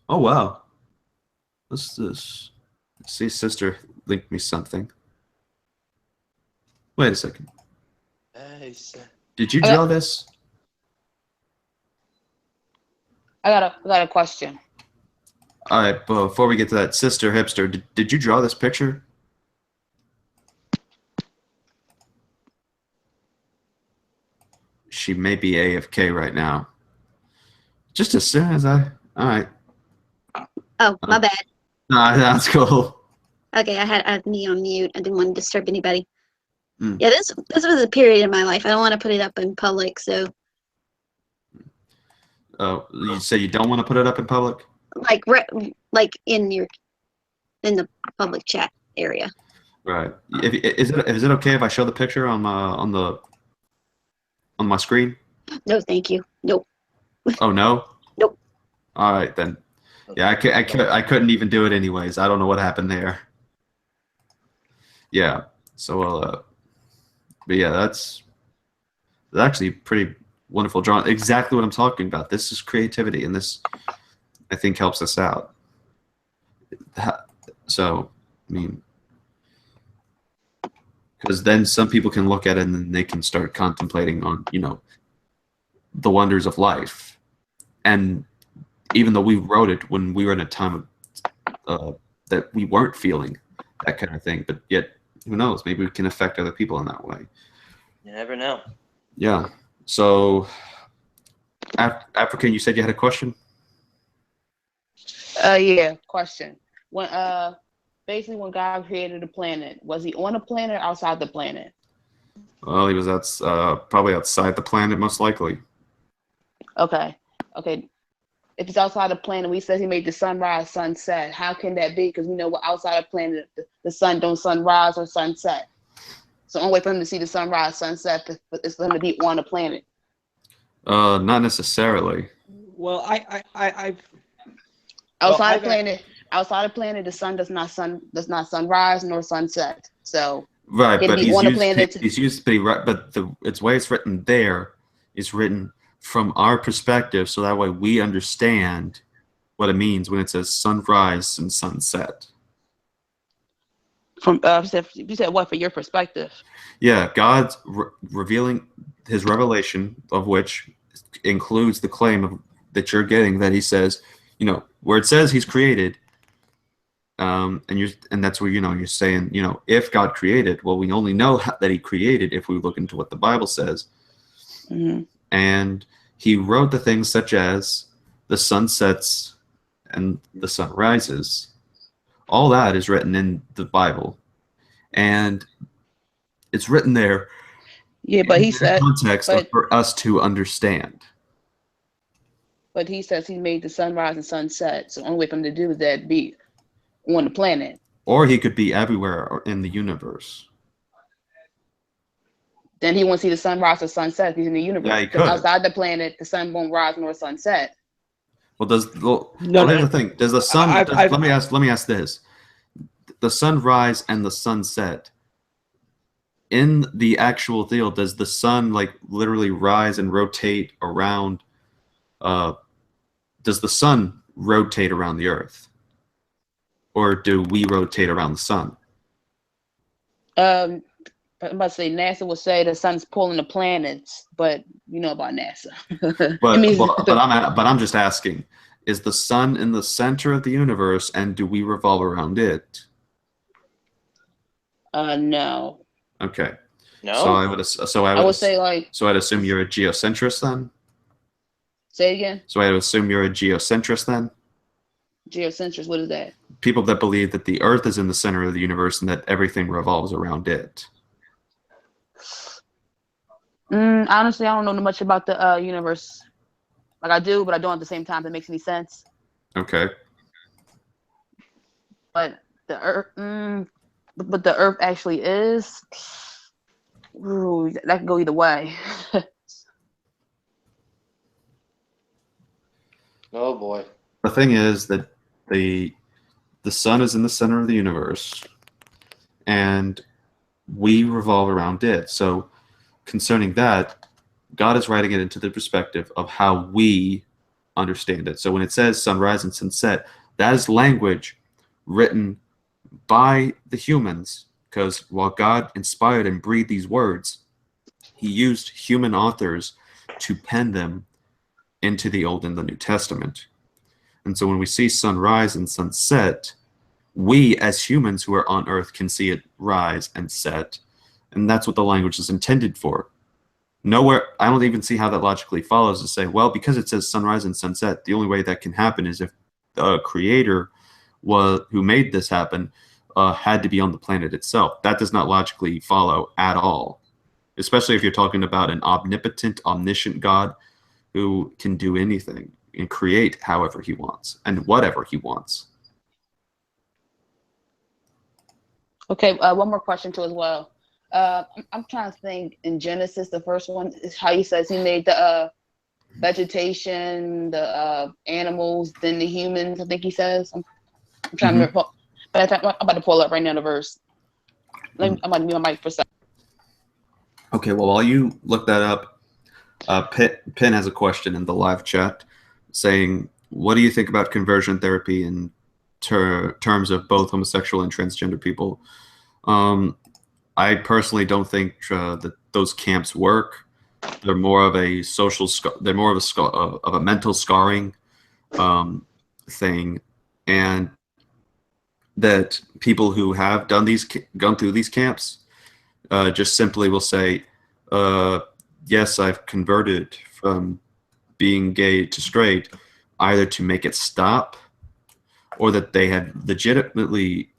S9: Oh wow. What's this? See, sister linked me something. Wait a second. Did you draw this?
S10: I got a question.
S9: All right, but before we get to that, Sister Hipster, did you draw this picture? She may be AFK right now. Just as soon as all right.
S4: Oh, my bad.
S9: Nah, that's cool.
S4: Okay, I had me on mute. I didn't want to disturb anybody.
S9: Mm.
S4: Yeah, this was a period in my life. I don't want to put it up in public, so
S9: Oh, you say you don't want to put it up in public?
S4: like in the public chat area.
S9: Right. Is it okay if I show the picture on my screen?
S4: No, thank you. Nope.
S9: Oh no.
S4: Nope.
S9: All right then. Yeah, I couldn't even do it anyways. I don't know what happened there. Yeah. So but yeah, that's actually pretty wonderful drawing. Exactly what I'm talking about. This is creativity, and this I think helps us out. So, I mean, because then some people can look at it and then they can start contemplating on, the wonders of life. And even though we wrote it when we were in a time of, that we weren't feeling that kind of thing, but yet, who knows? Maybe we can affect other people in that way.
S11: You never know.
S9: Yeah. So, African, you said you had a question?
S10: Yeah, question. When basically when God created the planet, was he on a planet or outside the planet?
S9: Well, he was probably outside the planet, most likely.
S10: Okay. If he's outside the planet, we said he made the sunrise, sunset. How can that be? Because we know we're outside the planet, the sun don't sunrise or sunset. So the only way for him to see the sunrise, sunset is for him to be on a planet.
S9: Not necessarily.
S2: Well, I've
S10: outside the planet, the sun does not sunrise nor sunset. So
S9: right, but
S10: he's
S9: used to be right. But the way it's written there is written from our perspective, so that way we understand what it means when it says sunrise and sunset.
S10: From you said what, for your perspective?
S9: Yeah, God's revealing His revelation, of which includes the claim that you're getting, that He says, where it says He's created, and that's where you're saying, if God created, well, we only know that He created if we look into what the Bible says.
S10: Mm-hmm.
S9: And He wrote the things such as the sun sets and the sun rises. All that is written in the Bible, and it's written there.
S10: Yeah, but He said
S9: context for us to understand.
S10: But He says He made the sunrise and sunset. So the only way for him to do that be on the planet.
S9: Or He could be everywhere in the universe.
S10: Then He won't see the sunrise or sunset. He's in the universe.
S9: Yeah, He could.
S10: Outside the planet, the sun won't rise nor sunset.
S9: Well, here's the thing. Does the sun? Let me ask this: the sunrise and the sunset in the actual deal, does the sun literally rise and rotate around? Does the sun rotate around the Earth, or do we rotate around the sun?
S10: I must say NASA will say the sun's pulling the planets, but you know about NASA.
S9: But I'm just asking: is the sun in the center of the universe, and do we revolve around it?
S10: No.
S9: Okay.
S11: No.
S1: So I would
S10: say like.
S1: So I'd assume you're a geocentrist then.
S10: Say it again.
S1: So I'd assume you're a geocentrist then.
S10: Geocentrist. What is that?
S1: People that believe that the Earth is in the center of the universe and that everything revolves around it.
S10: Honestly, I don't know much about the universe. Like I do, but I don't at the same time. If that makes any sense.
S1: Okay.
S10: But the Earth actually is. Ooh, that could go either way.
S11: Oh boy.
S1: The thing is that the sun is in the center of the universe, and we revolve around it. So, concerning that, God is writing it into the perspective of how we understand it. So when it says sunrise and sunset, that is language written by the humans, because while God inspired and breathed these words, he used human authors to pen them into the Old and the New Testament. And so when we see sunrise and sunset, we as humans who are on earth can see it rise and set. And that's what the language is intended for. Nowhere, I don't even see how that logically follows to say, well, because it says sunrise and sunset, the only way that can happen is if the creator who made this happen had to be on the planet itself. That does not logically follow at all, especially if you're talking about an omnipotent, omniscient God who can do anything and create however he wants and whatever he wants.
S10: Okay, one more question too as well. I'm trying to think. In Genesis, the first one is how he says he made the vegetation, the animals, then the humans. I think he says. I'm trying to remember, but I'm about to pull up right now the verse. I'm about to mute my mic for a second.
S1: Okay, well, while you look that up, Penn has a question in the live chat saying, what do you think about conversion therapy in terms of both homosexual and transgender people? I personally don't think that those camps work. They're more of a they're more of a mental scarring thing, and that people who have gone through these camps just simply will say, yes, I've converted from being gay to straight, either to make it stop or that they had legitimately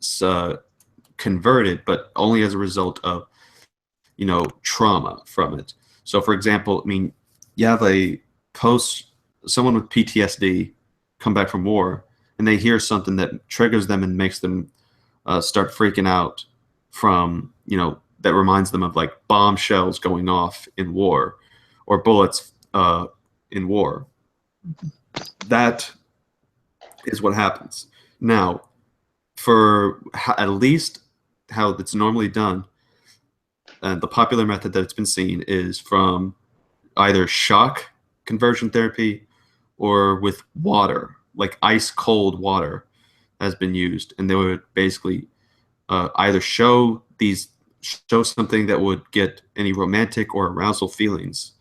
S1: converted, but only as a result of, trauma from it. So, for example, I mean, you have someone with PTSD come back from war, and they hear something that triggers them and makes them start freaking out from, that reminds them of like bomb shells going off in war or bullets in war. That is what happens. Now, for at least how it's normally done, and the popular method that it's been seen is from either shock conversion therapy or with water, like ice cold water has been used. And they would basically either show something that would get any romantic or arousal feelings,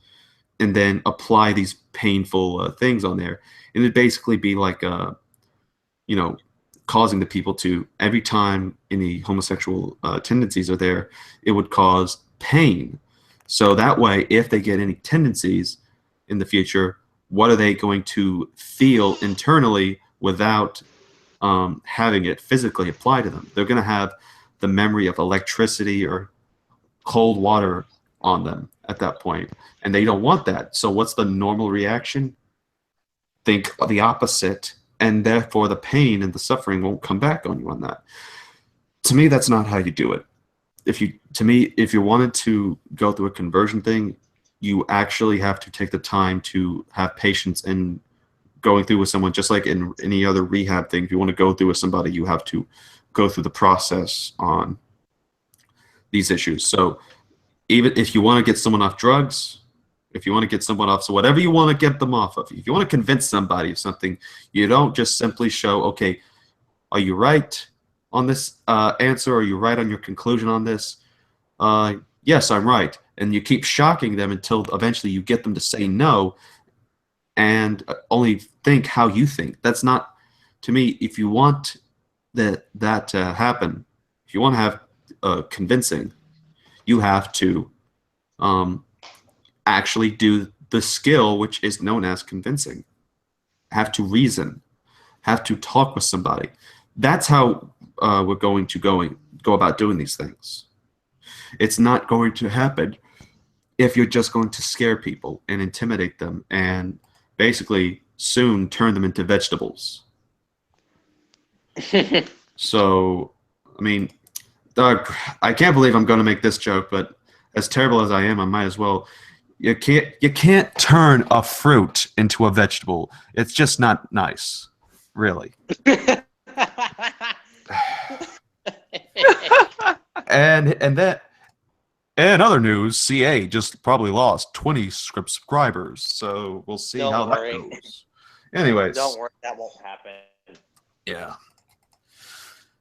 S1: and then apply these painful things on there. And it'd basically be like, causing the people to, every time any homosexual tendencies are there, it would cause pain. So that way, if they get any tendencies in the future, what are they going to feel internally without having it physically apply to them? They're going to have the memory of electricity or cold water on them at that point, and they don't want that. So what's the normal reaction? Think the opposite, and therefore the pain and the suffering won't come back on you on that. To me, that's not how you do it. If you wanted to go through a conversion thing, you actually have to take the time to have patience in going through with someone, just like in any other rehab thing. If you want to go through with somebody, you have to go through the process on these issues. So even if you want to get someone off drugs, if you want to get someone off, so whatever you want to get them off of, if you want to convince somebody of something, you don't just simply show, okay, are you right on this answer? Are you right on your conclusion on this? Yes, I'm right. And you keep shocking them until eventually you get them to say no and only think how you think. That's not, to me, if you want that to happen, if you want to have convincing, you have to
S9: actually do the skill which is known as convincing. Have to reason, have to talk with somebody. That's how we're going to go about doing these things. It's not going to happen if you're just going to scare people and intimidate them and basically soon turn them into vegetables. So, I mean, I can't believe I'm going to make this joke, but as terrible as I am, I might as well. You can't turn a fruit into a vegetable. It's just not nice, really. And that, in other news, CA just probably lost 20 subscribers, so we'll see
S11: Don't
S9: how
S11: worry.
S9: that goes. Anyways,
S11: Don't worry, that won't happen.
S9: yeah.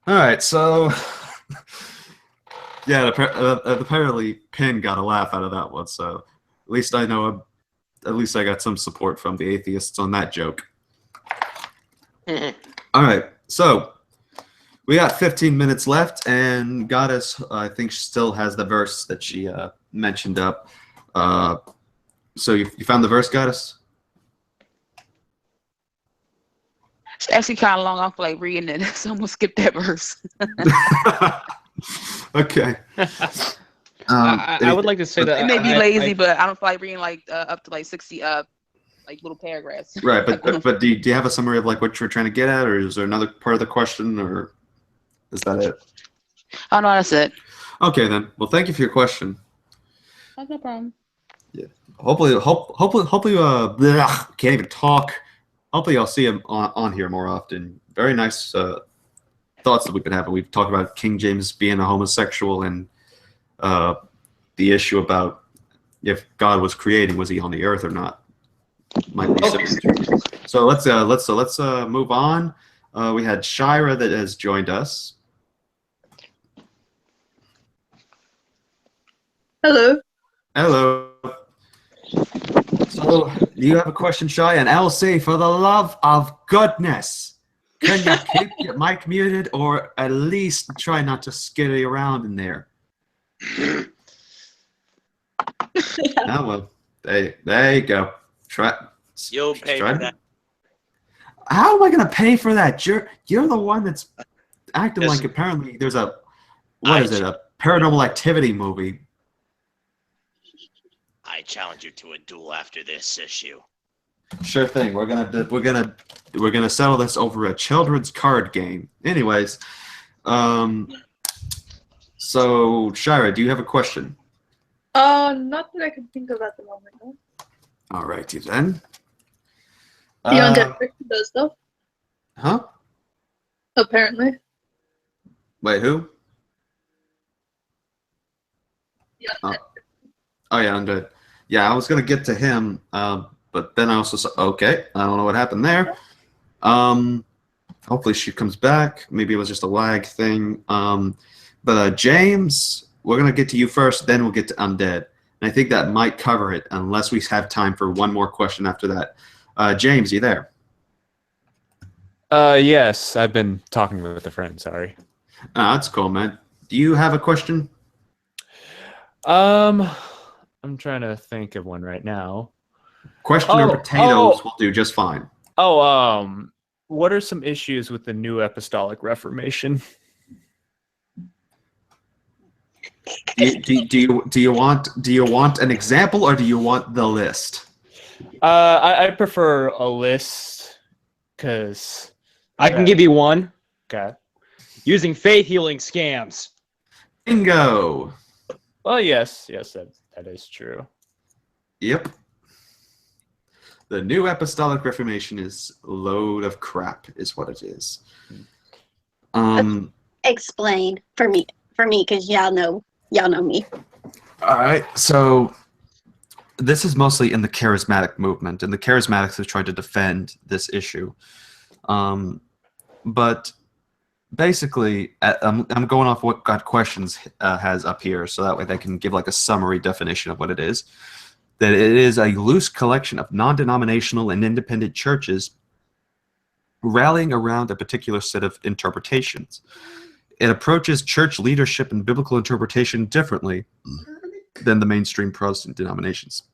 S9: All right, so yeah, apparently Penn got a laugh out of that one, so at least I know, at least I got some support from the atheists on that joke. All right, so we got 15 minutes left, and Goddess, I think, still has the verse that she mentioned up. So you found the verse, Goddess?
S10: It's actually kind of long. I feel like reading it, so I'm gonna skip that verse.
S9: Okay.
S2: I would like to say that
S10: It may be
S2: I-
S10: lazy,
S2: I-
S10: but I don't feel like reading like up to like 60 like little paragraphs.
S9: Right, but do you have a summary of like what you're trying to get at, or is there another part of the question, or is that it?
S10: Oh no, that's it.
S9: Okay then. Well, thank you for your question.
S10: That's no problem.
S9: Hopefully, can't even talk. Hopefully, I'll see him on here more often. Very nice thoughts that we've been having. We've talked about King James being a homosexual and the issue about if God was creating, was he on the earth or not? Might be so let's move on. We had Shira that has joined us.
S12: Hello.
S9: Hello. So, do you have a question, Shy? And LC, for the love of goodness, can you keep your mic muted or at least try not to skitty around in there? Oh, well, there you go.
S11: You'll pay for that.
S9: How am I going to pay for that? You're the one that's acting
S11: Yes.
S9: like apparently there's a, what is it, a paranormal activity movie.
S11: I challenge you to a duel after this issue.
S9: Sure thing. We're gonna settle this over a children's card game. Anyways, so Shira, do you have a question?
S12: Not that I can think of at the moment. No.
S9: All righty then.
S12: The undead person does though.
S9: Huh?
S12: Apparently.
S9: Wait, who?
S12: Yeah.
S9: Oh yeah, undead. Yeah, I was gonna get to him, but then I also saw. Okay, I don't know what happened there. Hopefully she comes back. Maybe it was just a lag thing. But James, we're gonna get to you first. Then we'll get to undead, and I think that might cover it, unless we have time for one more question after that. James, you there?
S5: Yes, I've been talking with a friend. Sorry.
S9: That's cool, man. Do you have a question?
S5: I'm trying to think of one right now.
S9: Question or potatoes will do just fine.
S5: What are some issues with the New Apostolic Reformation?
S9: Do you want an example or do you want the list?
S5: I prefer a list because
S2: I can give you one.
S5: Okay.
S2: Using faith healing scams.
S9: Bingo.
S5: Well, yes, that is true.
S9: Yep. The New Apostolic Reformation is a load of crap, is what it is.
S4: Explain for me, because y'all know me.
S1: All right, so this is mostly in the charismatic movement, and the charismatics have tried to defend this issue. But basically, I'm going off what God Questions has up here, so that way they can give like a summary definition of what it is. That it is a loose collection of non-denominational and independent churches rallying around a particular set of interpretations. It approaches church leadership and biblical interpretation differently than the mainstream Protestant denominations.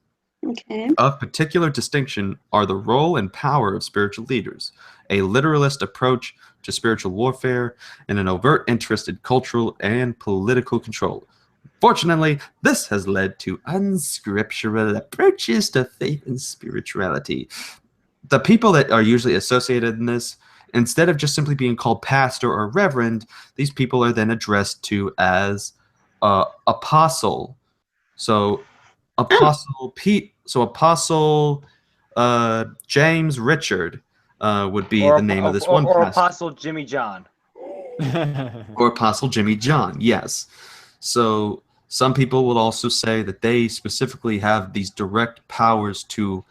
S4: Okay.
S1: Of particular distinction are the role and power of spiritual leaders, a literalist approach to spiritual warfare, and an overt interest in cultural and political control. Fortunately, this has led to unscriptural approaches to faith and spirituality. The people that are usually associated in this, instead of just simply being called pastor or reverend, these people are then addressed to as apostle. So Apostle Pete, so Apostle James Richard would be the name of this one
S2: or
S1: pastor.
S2: Apostle Jimmy John.
S1: Or Apostle Jimmy John, yes. So some people will also say that they specifically have these direct powers to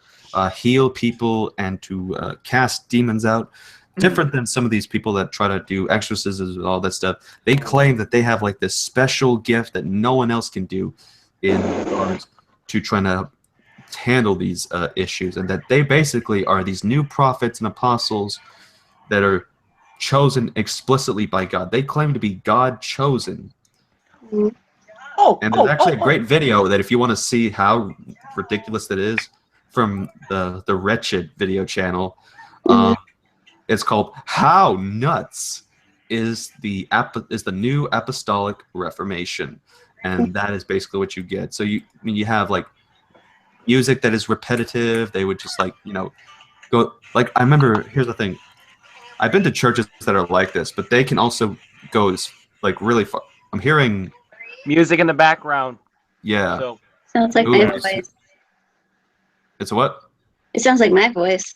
S1: heal people and to cast demons out. Different than some of these people that try to do exorcisms and all that stuff. They claim that they have like this special gift that no one else can do in regards to trying to handle these issues, and that they basically are these new prophets and apostles that are chosen explicitly by God. They claim to be God chosen. And there's actually a great video that if you want to see how ridiculous that is, from the Wretched video channel. It's called "How Nuts is the New Apostolic Reformation," and that is basically what you get. So you have like music that is repetitive. They would just like go like I remember. Here's the thing: I've been to churches that are like this, but they can also go like really far. I'm hearing
S2: music in the background.
S1: Yeah.
S2: So,
S4: sounds like my voice.
S1: It's a what?
S4: It sounds like my voice.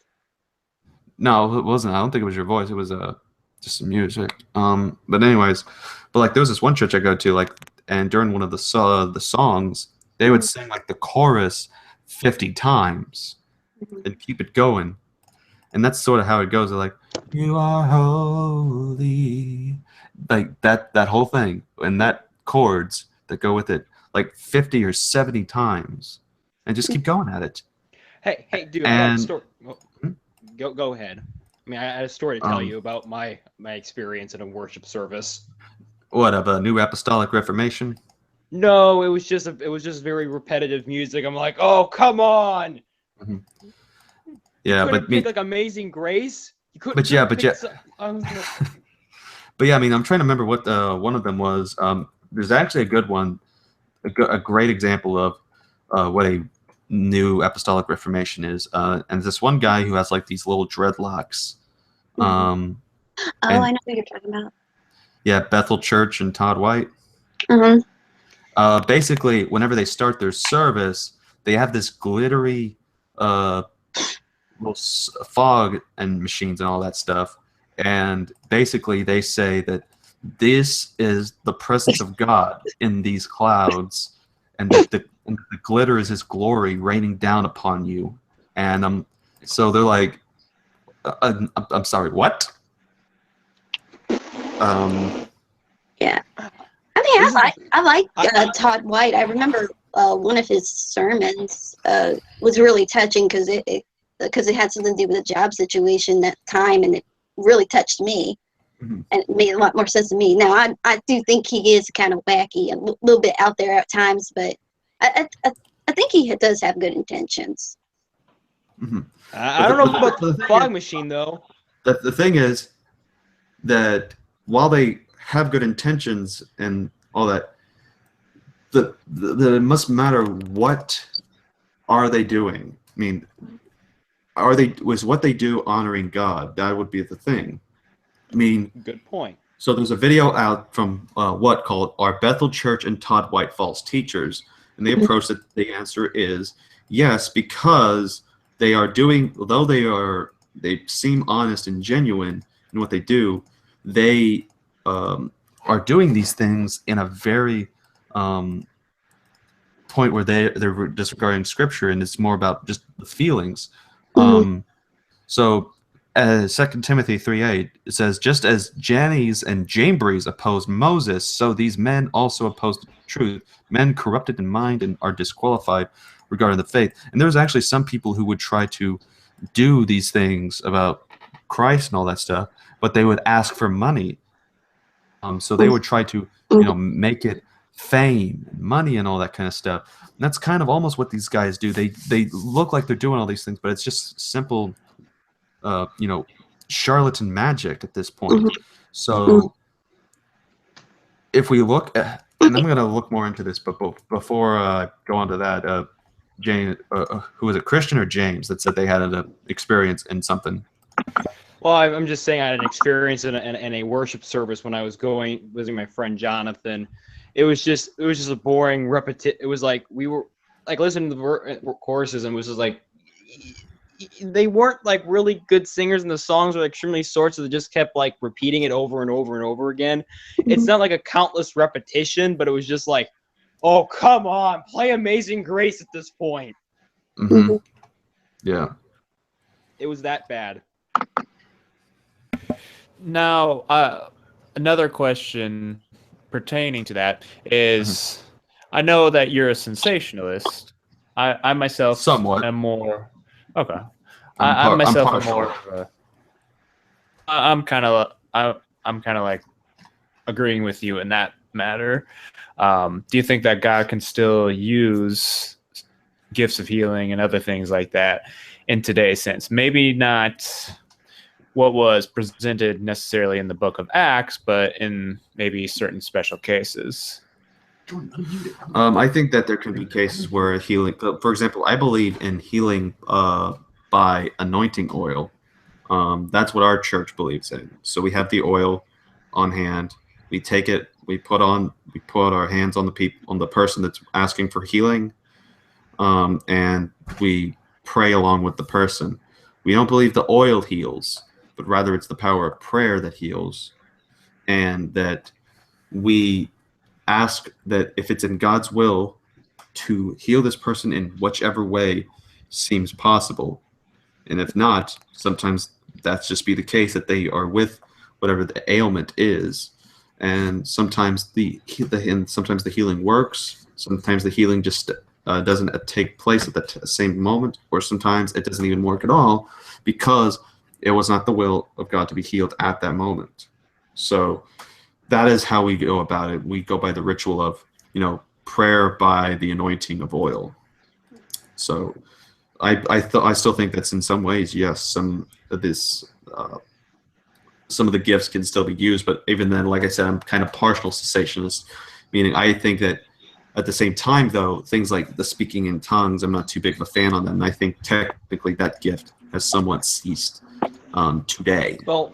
S1: No, it wasn't. I don't think it was your voice. It was just some music. But anyways, like there was this one church I go to, like, and during one of the songs, they would sing like the chorus 50 times and keep it going, and that's sort of how it goes. They're like, "You are holy," like that whole thing, and that chords that go with it, like 50 or 70 times, and just keep going at it.
S2: Hey, dude! I got a story. Go ahead. I mean, I had a story to tell you about my experience in a worship service.
S1: What, of a New Apostolic Reformation?
S2: No, it was just very repetitive music. I'm like, oh, come on!
S1: Yeah,
S2: you
S1: but
S2: pick like Amazing Grace. You couldn't.
S1: But yeah. But yeah, I mean, I'm trying to remember what one of them was. There's actually a good one, a great example of what a New Apostolic Reformation is, and this one guy who has like these little dreadlocks.
S4: I know what you're talking about.
S1: Yeah, Bethel Church and Todd White. Basically, whenever they start their service, they have this glittery little fog and machines and all that stuff, and basically they say that this is the presence of God in these clouds, and that the glitter is His glory raining down upon you. And so they're like, I'm sorry, what?
S4: Yeah. I mean, I like Todd White. I remember one of his sermons was really touching because it had something to do with a job situation that time, and it really touched me. And it made a lot more sense to me. Now, I do think he is kind of wacky, a little bit out there at times, but I think he does have good intentions.
S2: I don't know about the fog machine, though.
S1: The thing is that while they have good intentions and all that, it must matter what are they doing. I mean, was what they do honoring God? That would be the thing. I mean,
S2: good point.
S1: So there's a video out from called "Are Bethel Church and Todd White False Teachers?" And the approach that the answer is yes, because they are doing, although they seem honest and genuine in what they do, they are doing these things in a very point where they're disregarding Scripture, and it's more about just the feelings. So 2 Timothy 3:8, it says, just as Jannes and Jambres opposed Moses, so these men also opposed the truth. Men corrupted in mind and are disqualified regarding the faith. And there's actually some people who would try to do these things about Christ and all that stuff, but they would ask for money. So they would try to, make it fame, money, and all that kind of stuff. And that's kind of almost what these guys do. They look like they're doing all these things, but it's just simple, charlatan magic at this point. So if we look at, and I'm going to look more into this, but before I go on to that, James, who was it, Christian or James, that said they had an experience in something?
S2: Well, I'm just saying I had an experience in a worship service when I was visiting my friend Jonathan. It was just a boring repetition. It was like we were like listening to the choruses, and it was just like they weren't like really good singers, and the songs were extremely short, so they just kept like repeating it over and over and over again. It's not like a countless repetition, but it was just like, oh, come on, play Amazing Grace at this point.
S1: Mm-hmm. Yeah.
S2: It was that bad.
S5: Now, another question pertaining to that is, I know that you're a sensationalist. I myself
S1: somewhat
S5: am more okay. I myself am more of a, I'm kind of like agreeing with you in that matter. Do you think that God can still use gifts of healing and other things like that in today's sense? Maybe not what was presented necessarily in the book of Acts, but in maybe certain special cases.
S9: I think that there can be cases where healing, for example, I believe in healing by anointing oil. That's what our church believes in. So we have the oil on hand. We take it. We put our hands on the person that's asking for healing, and we pray along with the person. We don't believe the oil heals, but rather it's the power of prayer that heals, and that we ask that if it's in God's will to heal this person in whichever way seems possible. And if not, sometimes that's just be the case that they are with whatever the ailment is. And sometimes the healing works. Sometimes the healing just doesn't take place at the same moment, or sometimes it doesn't even work at all because it was not the will of God to be healed at that moment. So that is how we go about it. We go by the ritual of, prayer by the anointing of oil. So I still think that's in some ways, yes, some of the gifts can still be used, but even then, like I said, I'm kind of partial cessationist, meaning I think that at the same time, though, things like the speaking in tongues, I'm not too big of a fan on them. And I think technically that gift has somewhat ceased today.
S2: Well,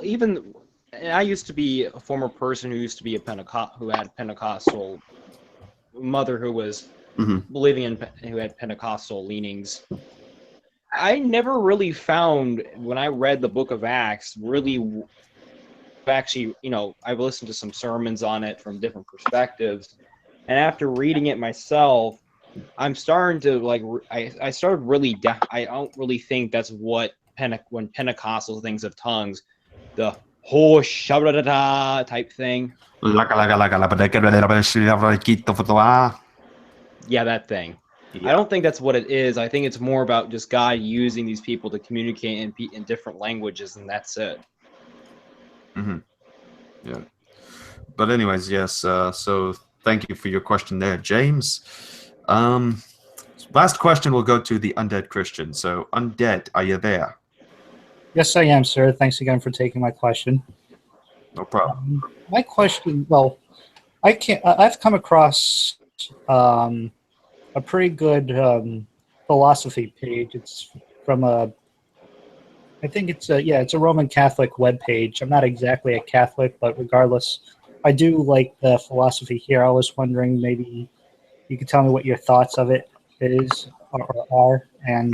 S2: even I used to be a former person who used to be who had Pentecostal mother who was believing who had Pentecostal leanings. I never really found, when I read the book of Acts, really actually, I've listened to some sermons on it from different perspectives, and after reading it myself, I'm starting to I started really I don't really think that's what when Pentecostal thinks of tongues, the whole shabba type thing. Yeah, that thing. Yeah. I don't think that's what it is. I think it's more about just God using these people to communicate in different languages, and that's it.
S1: Yeah. But anyways, yes. So thank you for your question there, James. Last question will go to the Undead Christian. So, Undead, are you there?
S8: Yes, I am, sir. Thanks again for taking my question.
S1: No problem.
S8: My question, well, I've come across a pretty good philosophy page. It's from I think it's a Roman Catholic webpage. I'm not exactly a Catholic, but regardless, I do like the philosophy here. I was wondering, maybe you could tell me what your thoughts of it is or are, and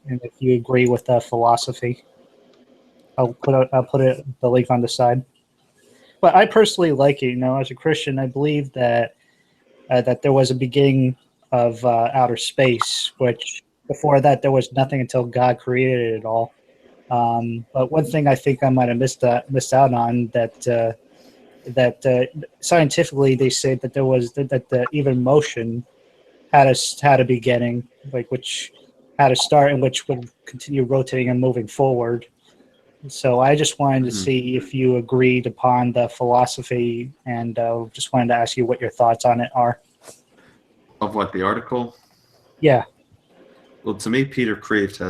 S8: if you agree with the philosophy. I'll put the link on the side. But I personally like it. As a Christian, I believe that there was a beginning of outer space, which before that there was nothing until God created it all. But one thing I think I might have missed out on, that scientifically they say that there was that even motion had a beginning, which had a start and which would continue rotating and moving forward. So I just wanted to see if you agreed upon the philosophy, and just wanted to ask you what your thoughts on it are.
S9: Of what, the article?
S8: Yeah.
S9: Well, to me, Peter Kreeft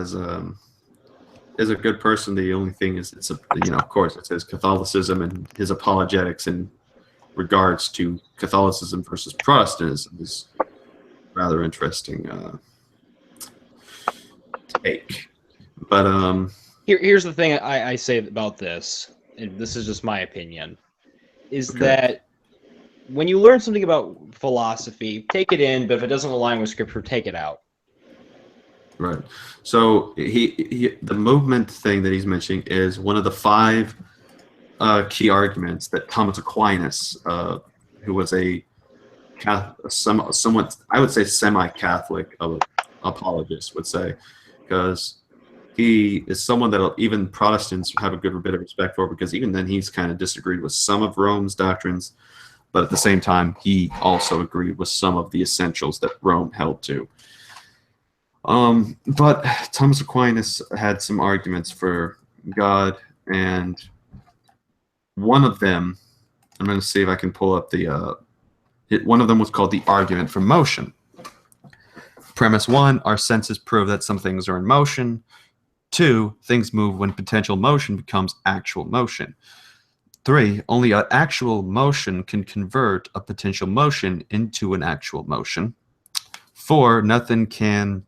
S9: is a good person. The only thing is, it's of course, it's his Catholicism and his apologetics in regards to Catholicism versus Protestantism is rather interesting take. But
S2: here's the thing I say about this, and this is just my opinion, is
S9: Okay.
S2: that when you learn something about philosophy, take it in, but if it doesn't align with scripture, take it out.
S9: Right. So the movement thing that he's mentioning is one of the 5 key arguments that Thomas Aquinas, who was somewhat, I would say, semi-Catholic apologist, would say, because he is someone that even Protestants have a good bit of respect for, because even then he's kind of disagreed with some of Rome's doctrines, but at the same time he also agreed with some of the essentials that Rome held to. But Thomas Aquinas had some arguments for God, and one of them, I'm going to see if I can pull up one of them was called the argument for motion. Premise 1, our senses prove that some things are in motion. 2, things move when potential motion becomes actual motion. 3, only an actual motion can convert a potential motion into an actual motion. 4, nothing can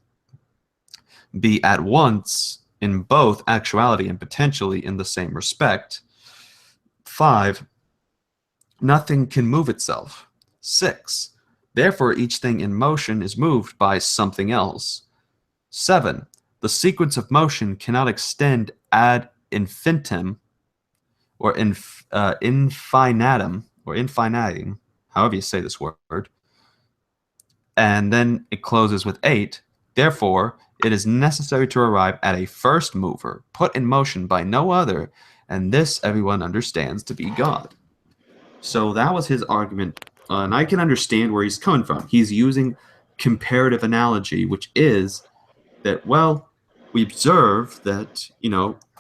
S9: be at once in both actuality and potentially in the same respect. 5, nothing can move itself. 6, therefore each thing in motion is moved by something else. 7, the sequence of motion cannot extend ad infinitum or infinitum, however you say this word. And then it closes with 8, therefore it is necessary to arrive at a first mover put in motion by no other, and this everyone understands to be God. So that was his argument, and I can understand where he's coming from. He's using comparative analogy, which is that, well, we observe that,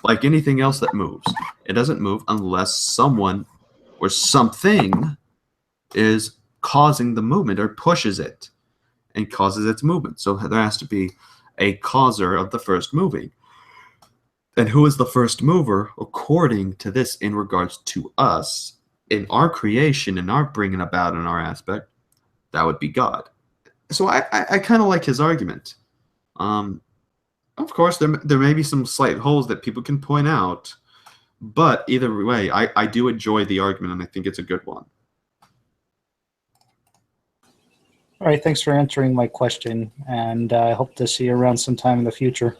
S9: like anything else that moves, it doesn't move unless someone or something is causing the movement or pushes it and causes its movement. So there has to be a causer of the first moving. And who is the first mover according to this in regards to us in our creation and our bringing about in our aspect? That would be God. So I kind of like his argument. Of course, there may be some slight holes that people can point out, but either way, I do enjoy the argument, and I think it's a good one.
S8: All right, thanks for answering my question, and I hope to see you around sometime in the future.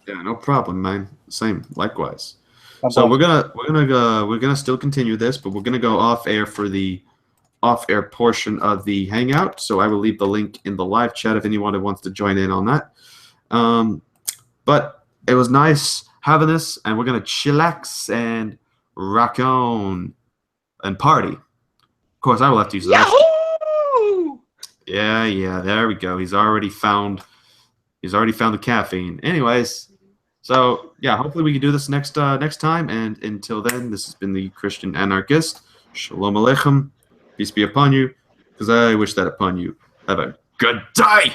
S9: Yeah, no problem, man. Same, likewise.
S8: Bye-bye.
S9: So we're gonna still continue this, but we're gonna go off air for the off-air portion of the hangout. So I will leave the link in the live chat if anyone wants to join in on that. But it was nice having this, and we're gonna chillax and rock on and party. Of course, I will have to use the restroom. Yeah, there we go. He's already found the caffeine. Anyways, so yeah, hopefully we can do this next time. And until then, this has been the Christian Anarchist. Shalom Aleichem. Peace be upon you, because I wish that upon you. Have a good day.